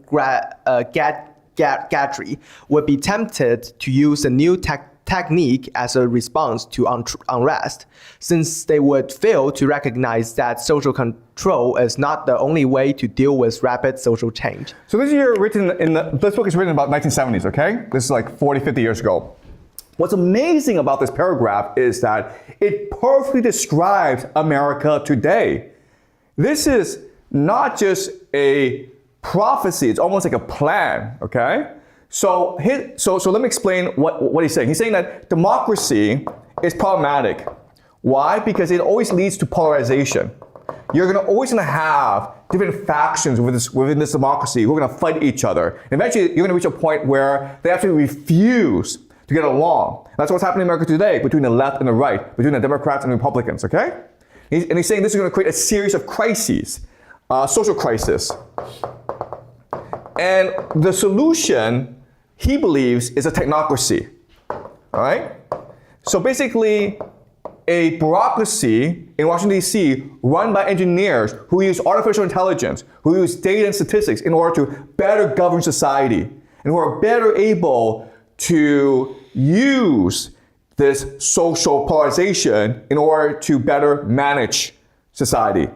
Speaker 2: gadgetry would be tempted to use a new technique as a response to unrest, since they would fail to recognize that social control is not the only way to deal with rapid social change.
Speaker 1: So this book is written about 1970s, okay? This is like 40, 50 years ago. What's amazing about this paragraph is that it perfectly describes America today. This is not just a prophecy, it's almost like a plan, okay? So let me explain what he's saying. He's saying that democracy is problematic. Why? Because it always leads to polarization. You're always going to have different factions within this democracy who are going to fight each other. And eventually, you're going to reach a point where they actually refuse to get along. That's what's happening in America today between the left and the right, between the Democrats and Republicans, okay? And he's saying this is going to create a series of crises, social crisis. And the solution, he believes, is a technocracy. All right? So basically, a bureaucracy in Washington, D.C., run by engineers who use artificial intelligence, who use data and statistics in order to better govern society, and who are better able to use this social polarization in order to better manage society.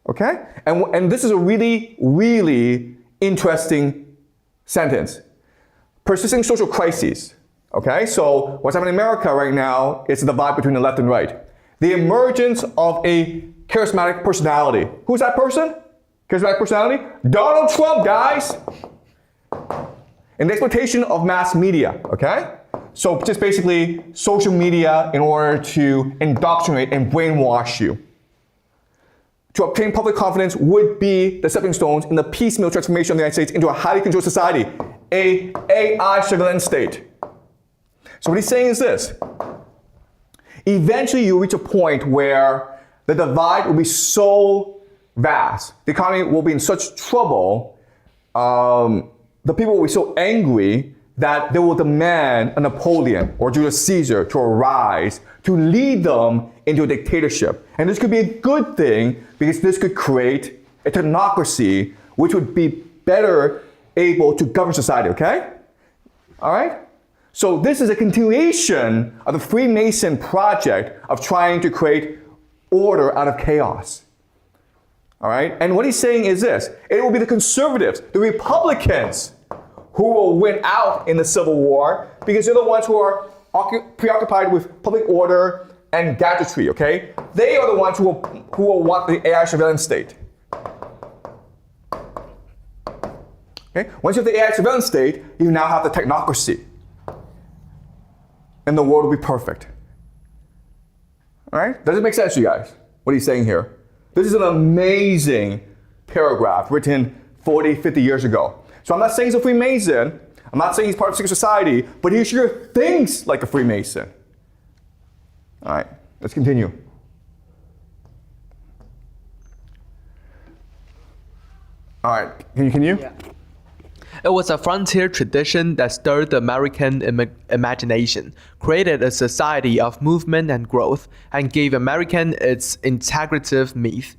Speaker 1: Okay? And this is a really, really interesting sentence. Persisting social crises. Okay? So what's happening in America right now is the divide between the left and right. The emergence of a charismatic personality. Who's that person? Charismatic personality? Donald Trump, guys! And the exploitation of mass media, okay? So just basically social media in order to indoctrinate and brainwash you. To obtain public confidence would be the stepping stones in the piecemeal transformation of the United States into a highly controlled society, a AI surveillance state. So what he's saying is this. Eventually you'll reach a point where the divide will be so vast, the economy will be in such trouble, the people will be so angry that they will demand a Napoleon or Julius Caesar to arise to lead them into a dictatorship. And this could be a good thing because this could create a technocracy which would be better able to govern society, okay? All right? So this is a continuation of the Freemason project of trying to create order out of chaos. All right? And what he's saying is this. It will be the conservatives, the Republicans, who will win out in the Civil War because they're the ones who are preoccupied with public order and gadgetry, okay? They are the ones who will want the AI surveillance state. Okay? Once you have the AI surveillance state, you now have the technocracy. And the world will be perfect. All right? Does it make sense to you guys, what he's saying here? This is an amazing paragraph written 40, 50 years ago. So I'm not saying he's a Freemason. I'm not saying he's part of secret society, but he sure thinks like a Freemason. All right, let's continue. All right, can you?
Speaker 2: Yeah. It was a frontier tradition that stirred the American imagination, created a society of movement and growth, and gave American its integrative myth.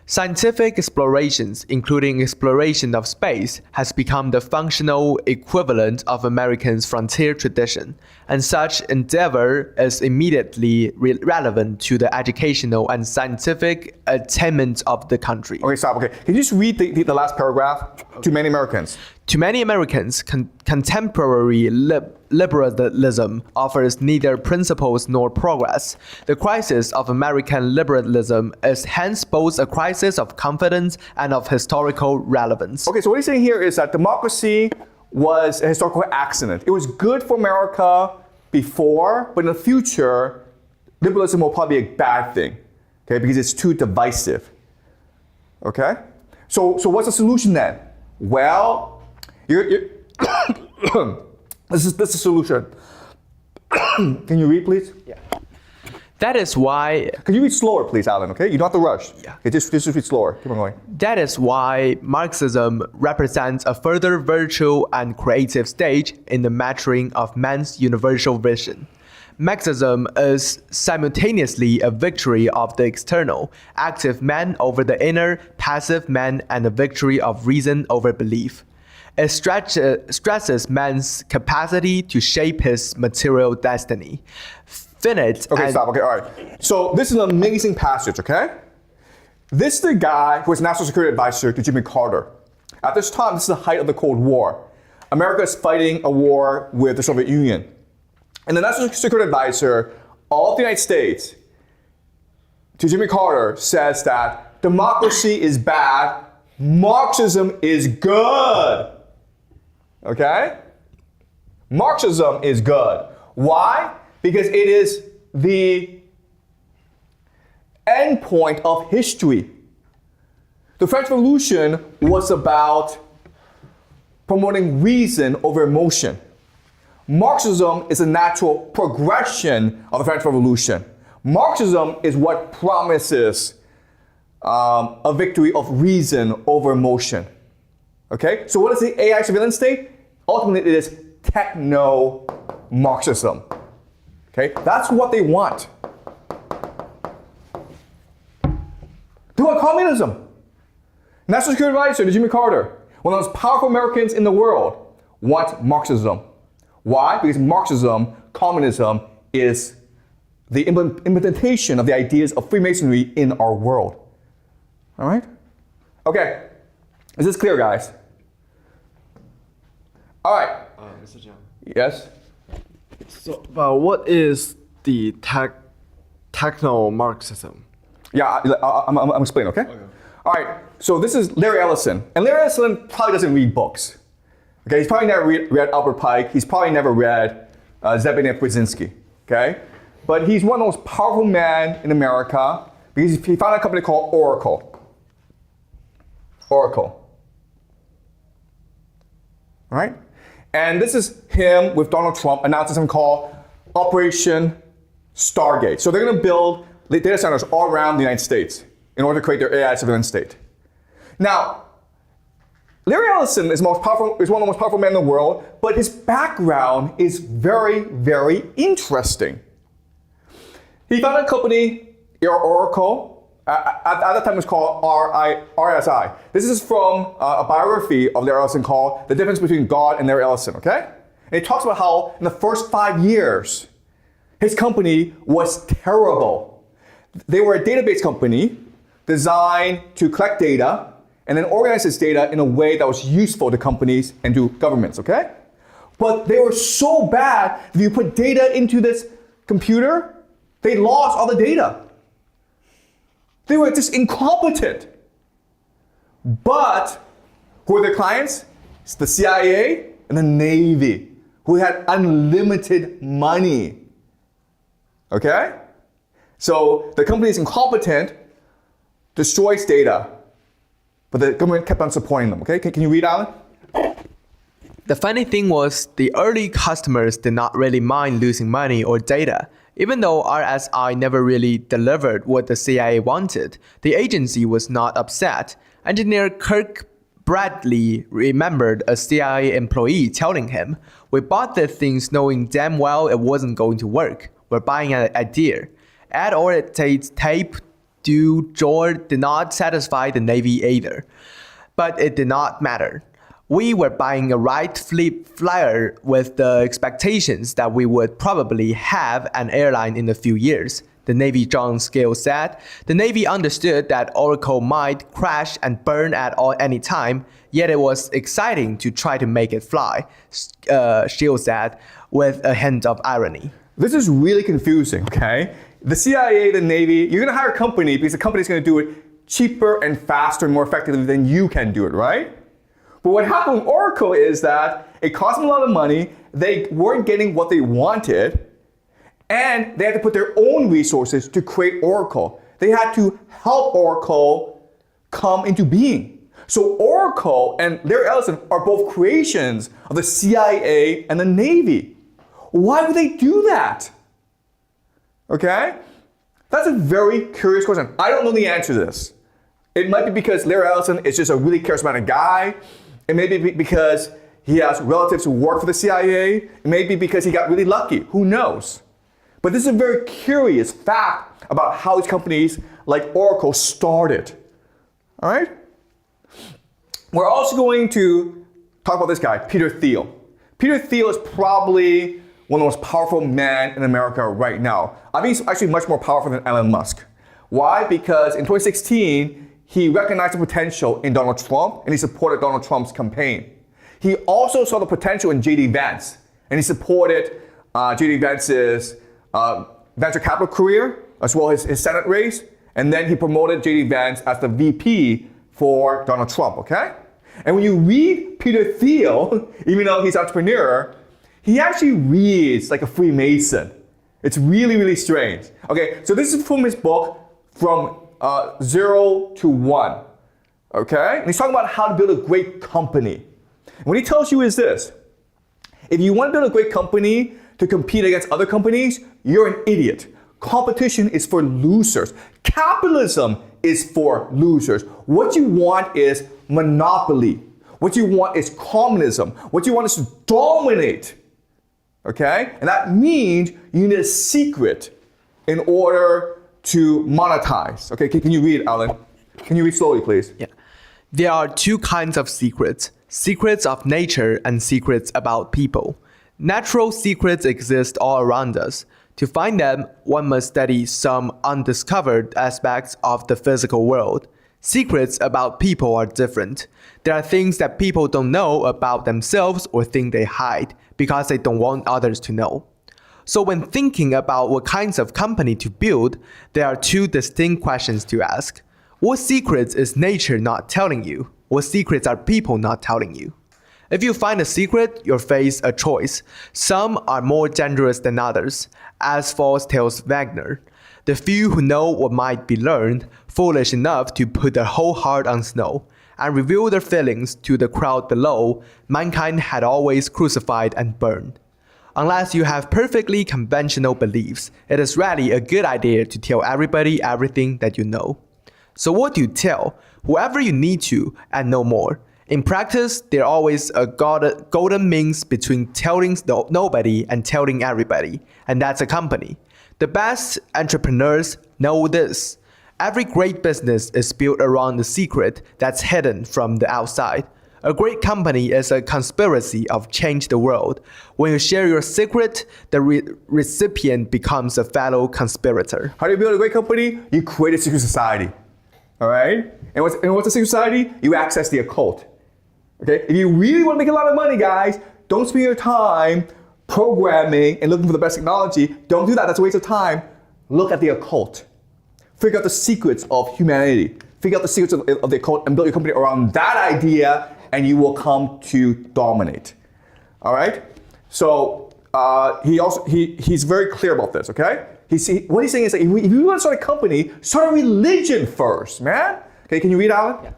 Speaker 2: Scientific explorations, including exploration of space, has become the functional equivalent of Americans' frontier tradition, and such endeavor is immediately relevant to the educational and scientific attainment of the country.
Speaker 1: Okay, stop. Okay, can you just read the last paragraph? Okay. To many Americans.
Speaker 2: To many Americans, contemporary liberalism offers neither principles nor progress. The crisis of American liberalism is hence both a crisis of confidence and of historical relevance. Okay,
Speaker 1: so what he's saying here is that democracy was a historical accident. It was good for America before, but in the future, liberalism will probably be a bad thing, okay, because it's too divisive. Okay? So what's the solution then? Well, this is the solution. Can you read, please?
Speaker 2: Yeah. That is why...
Speaker 1: Can you read slower, please, Alan, okay? You don't have to rush.
Speaker 2: Yeah.
Speaker 1: Okay, just read slower. Keep on going.
Speaker 2: That is why Marxism represents a further virtual and creative stage in the maturing of man's universal vision. Marxism is simultaneously a victory of the external, active man over the inner, passive man, and a victory of reason over belief. It stresses man's capacity to shape his material destiny. Finite.
Speaker 1: Okay, stop. Okay, all right. So this is an amazing passage, okay? This is the guy who was National Security Advisor to Jimmy Carter. At this time, this is the height of the Cold War. America is fighting a war with the Soviet Union. And the National Security Advisor of the United States to Jimmy Carter says that democracy is bad, Marxism is good. Okay? Marxism is good. Why? Because it is the end point of history. The French Revolution was about promoting reason over emotion. Marxism is a natural progression of the French Revolution. Marxism is what promises a victory of reason over emotion. Okay? So what is the AI surveillance state? Ultimately, it is techno-Marxism. Okay? That's what they want. They want communism. National Security Advisor to Jimmy Carter, one of the most powerful Americans in the world, want Marxism. Why? Because Marxism, communism, is the implementation of the ideas of Freemasonry in our world. All right? Okay. Is this clear, guys? All right.
Speaker 3: Mr. Jiang.
Speaker 1: Yes?
Speaker 3: So, what is the techno-Marxism?
Speaker 1: Yeah, I'm explaining, okay? All right, so this is Larry Ellison. And Larry Ellison probably doesn't read books. Okay, he's probably never read Albert Pike. He's probably never read Zbigniew Brzezinski, okay? But he's one of the most powerful men in America because he founded a company called Oracle. Oracle. All right? And this is him with Donald Trump announcing something called Operation Stargate. So they're going to build data centers all around the United States in order to create their AI surveillance state. Now, Larry Ellison is one of the most powerful men in the world, but his background is very, very interesting. He founded a company, Oracle. At that time it was called RSI. This is from a biography of Larry Ellison called The Difference Between God and Larry Ellison, okay? And it talks about how in the first 5 years, his company was terrible. They were a database company designed to collect data and then organize this data in a way that was useful to companies and to governments, okay? But they were so bad, if you put data into this computer, they lost all the data. They were just incompetent. But who were their clients? It's the CIA and the Navy, who had unlimited money. Okay? So the company is incompetent, destroys data, but the government kept on supporting them. Okay? Can you read, Alan?
Speaker 2: The funny thing was, the early customers did not really mind losing money or data. Even though RSI never really delivered what the CIA wanted, the agency was not upset. Engineer Kirk Bradley remembered a CIA employee telling him, "We bought the things knowing damn well it wasn't going to work. We're buying an idea." Add or tape do George did not satisfy the Navy either. But it did not matter. We were buying a Wright flyer with the expectations that we would probably have an airline in a few years. The Navy John Scale said. The Navy understood that Oracle might crash and burn at any time, yet it was exciting to try to make it fly, Scale said, with a hint of irony.
Speaker 1: This is really confusing, okay? The CIA, the Navy, you're gonna hire a company because the company's gonna do it cheaper and faster and more effectively than you can do it, right? But what happened with Oracle is that it cost them a lot of money, they weren't getting what they wanted, and they had to put their own resources to create Oracle. They had to help Oracle come into being. So Oracle and Larry Ellison are both creations of the CIA and the Navy. Why would they do that? Okay? That's a very curious question. I don't know the answer to this. It might be because Larry Ellison is just a really charismatic guy. It may be because he has relatives who work for the CIA. It may be because he got really lucky. Who knows? But this is a very curious fact about how these companies like Oracle started. All right? We're also going to talk about this guy, Peter Thiel. Peter Thiel is probably one of the most powerful men in America right now. I think he's actually much more powerful than Elon Musk. Why? Because in 2016, he recognized the potential in Donald Trump and he supported Donald Trump's campaign. He also saw the potential in J.D. Vance and he supported J.D. Vance's venture capital career as well as his Senate race. And then he promoted J.D. Vance as the VP for Donald Trump, okay? And when you read Peter Thiel, even though he's an entrepreneur, he actually reads like a Freemason. It's really, really strange. Okay, so this is from his book, From 0 to 1. Okay? And he's talking about how to build a great company. And what he tells you is this. If you want to build a great company to compete against other companies, you're an idiot. Competition is for losers. Capitalism is for losers. What you want is monopoly. What you want is communism. What you want is to dominate. Okay? And that means you need a secret in order to monetize. Okay, can you read, Alan? Can you read slowly, please?
Speaker 2: Yeah. There are two kinds of secrets: secrets of nature and secrets about people. Natural secrets exist all around us. To find them, one must study some undiscovered aspects of the physical world. Secrets about people are different. There are things that people don't know about themselves or think they hide because they don't want others to know. So when thinking about what kinds of company to build, there are two distinct questions to ask. What secrets is nature not telling you? What secrets are people not telling you? If you find a secret, you'll face a choice. Some are more dangerous than others, as false tells Wagner. The few who know what might be learned, foolish enough to put their whole heart on snow, and reveal their feelings to the crowd below, mankind had always crucified and burned. Unless you have perfectly conventional beliefs, it is rarely a good idea to tell everybody everything that you know. So what do you tell? Whoever you need to, and no more. In practice, there always a golden means between telling nobody and telling everybody, and that's a company. The best entrepreneurs know this. Every great business is built around the secret that's hidden from the outside. A great company is a conspiracy of change the world. When you share your secret, the recipient becomes a fellow conspirator.
Speaker 1: How do you build a great company? You create a secret society. All right? And what's a secret society? You access the occult. Okay? If you really want to make a lot of money, guys, don't spend your time programming and looking for the best technology. Don't do that. That's a waste of time. Look at the occult. Figure out the secrets of humanity. Figure out the secrets of the occult and build your company around that idea, and you will come to dominate. All right? So he's very clear about this, okay? What he's saying is that if you want to start a company, start a religion first, man. Okay, can you read, Alan? Yeah.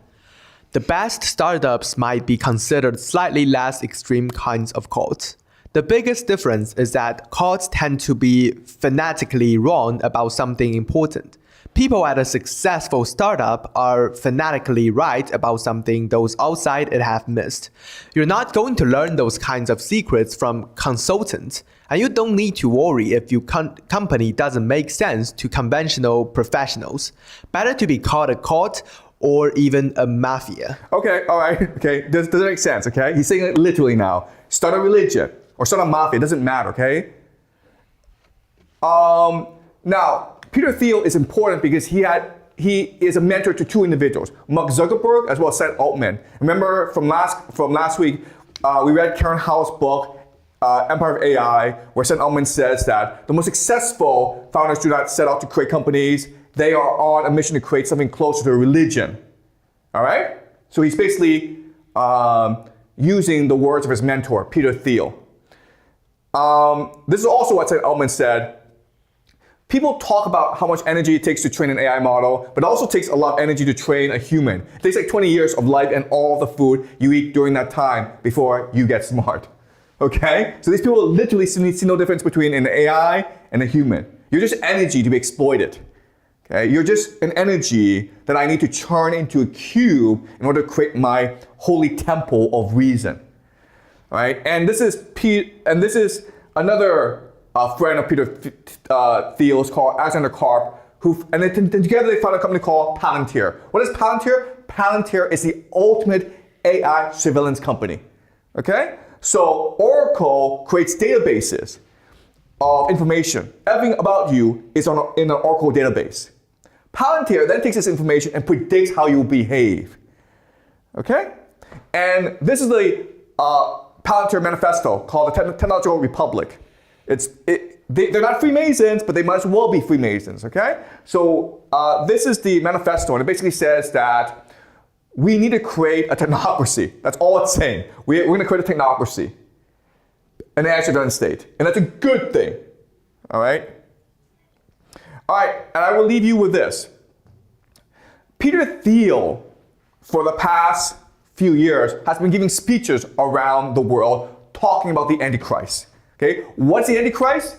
Speaker 2: The best startups might be considered slightly less extreme kinds of cults. The biggest difference is that cults tend to be fanatically wrong about something important. People at a successful startup are fanatically right about something those outside it have missed. You're not going to learn those kinds of secrets from consultants, and you don't need to worry if your company doesn't make sense to conventional professionals. Better to be called a cult or even a mafia.
Speaker 1: Okay, all right, okay, does it make sense, okay? He's saying it literally now. Start a religion or start a mafia, it doesn't matter, okay? Now, Peter Thiel is important because he is a mentor to two individuals, Mark Zuckerberg as well as Sam Altman. Remember from last week, we read Karen Howe's book, Empire of AI, where Sam Altman says that the most successful founders do not set out to create companies. They are on a mission to create something closer to a religion. All right? So he's basically using the words of his mentor, Peter Thiel. This is also what Sam Altman said. People talk about how much energy it takes to train an AI model, but it also takes a lot of energy to train a human. It takes like 20 years of life and all of the food you eat during that time before you get smart. Okay? So these people literally see no difference between an AI and a human. You're just energy to be exploited. Okay? You're just an energy that I need to turn into a cube in order to create my holy temple of reason. All right? And this is another friend of Peter Thiel's called Alexander Karp, and together they founded a company called Palantir. What is Palantir? Palantir is the ultimate AI surveillance company. Okay? So Oracle creates databases of information. Everything about you is in an Oracle database. Palantir then takes this information and predicts how you will behave. Okay? And this is the Palantir manifesto called the Technological Republic. They're not Freemasons, but they might as well be Freemasons, okay? So this is the manifesto, and it basically says that we need to create a technocracy. That's all it's saying. We're going to create a technocracy, an AI surveillance state, and that's a good thing, all right? All right, and I will leave you with this. Peter Thiel, for the past few years, has been giving speeches around the world talking about the Antichrist. Okay, what's the Antichrist?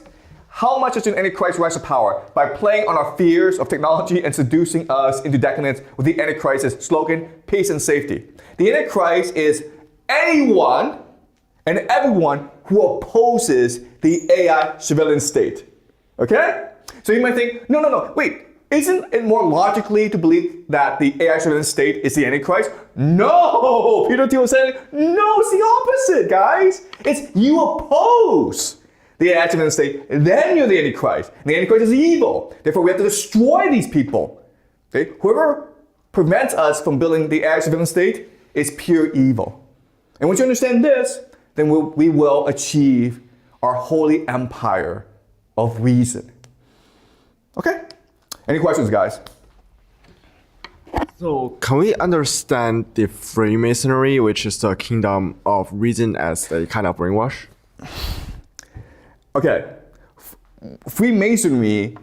Speaker 1: how much does an Antichrist rise to power? By playing on our fears of technology and seducing us into decadence with the Antichrist's slogan, peace and safety. The Antichrist is anyone and everyone who opposes the AI surveillance state. Okay? So you might think, no, wait. Isn't it more logically to believe that the AI surveillance state is the Antichrist? No! Peter Thiel was saying, no, it's the opposite, guys. It's you oppose the AI surveillance state, then you're the Antichrist. And the Antichrist is evil. Therefore, we have to destroy these people. Okay? Whoever prevents us from building the AI surveillance state is pure evil. And once you understand this, then we will achieve our holy empire of reason. Okay? Any questions, guys?
Speaker 3: So can we understand the Freemasonry, which is the kingdom of reason, as a kind of brainwash?
Speaker 1: Okay. Freemasonry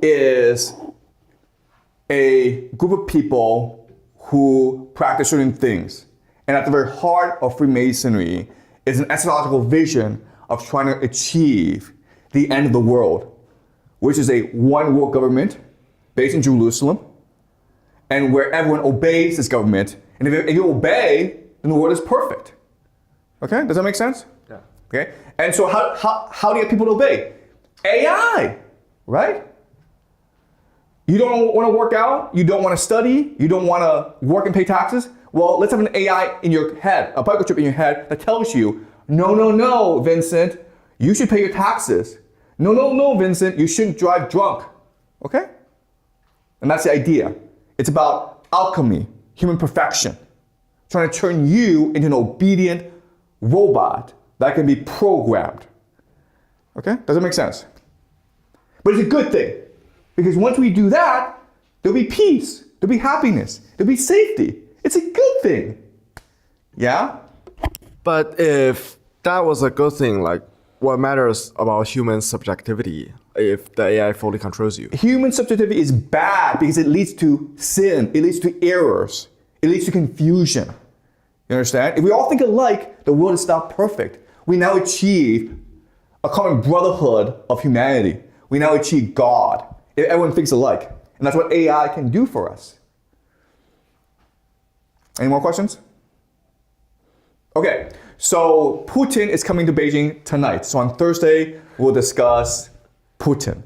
Speaker 1: is a group of people who practice certain things. And at the very heart of Freemasonry is an eschatological vision of trying to achieve the end of the world, which is a one world government based in Jerusalem, and where everyone obeys this government. And if you obey, then the world is perfect. Okay, does that make sense?
Speaker 3: Yeah.
Speaker 1: Okay, and so how do you get people to obey? AI, right? You don't want to work out, you don't want to study, you don't want to work and pay taxes? Well, let's have an AI in your head, a microchip in your head that tells you, no, Vincent, you should pay your taxes. No, Vincent, you shouldn't drive drunk. Okay? And that's the idea. It's about alchemy, human perfection, trying to turn you into an obedient robot that can be programmed. Okay? Does that make sense? But it's a good thing, because once we do that, there'll be peace, there'll be happiness, there'll be safety. It's a good thing. Yeah?
Speaker 3: But if that was a good thing, like, what matters about human subjectivity if the AI fully controls you?
Speaker 1: Human subjectivity is bad because it leads to sin, it leads to errors, it leads to confusion. You understand? If we all think alike, the world is not perfect. We now achieve a common brotherhood of humanity. We now achieve God. If everyone thinks alike. And that's what AI can do for us. Any more questions? Okay, so Putin is coming to Beijing tonight. So on Thursday, we'll discuss Putin.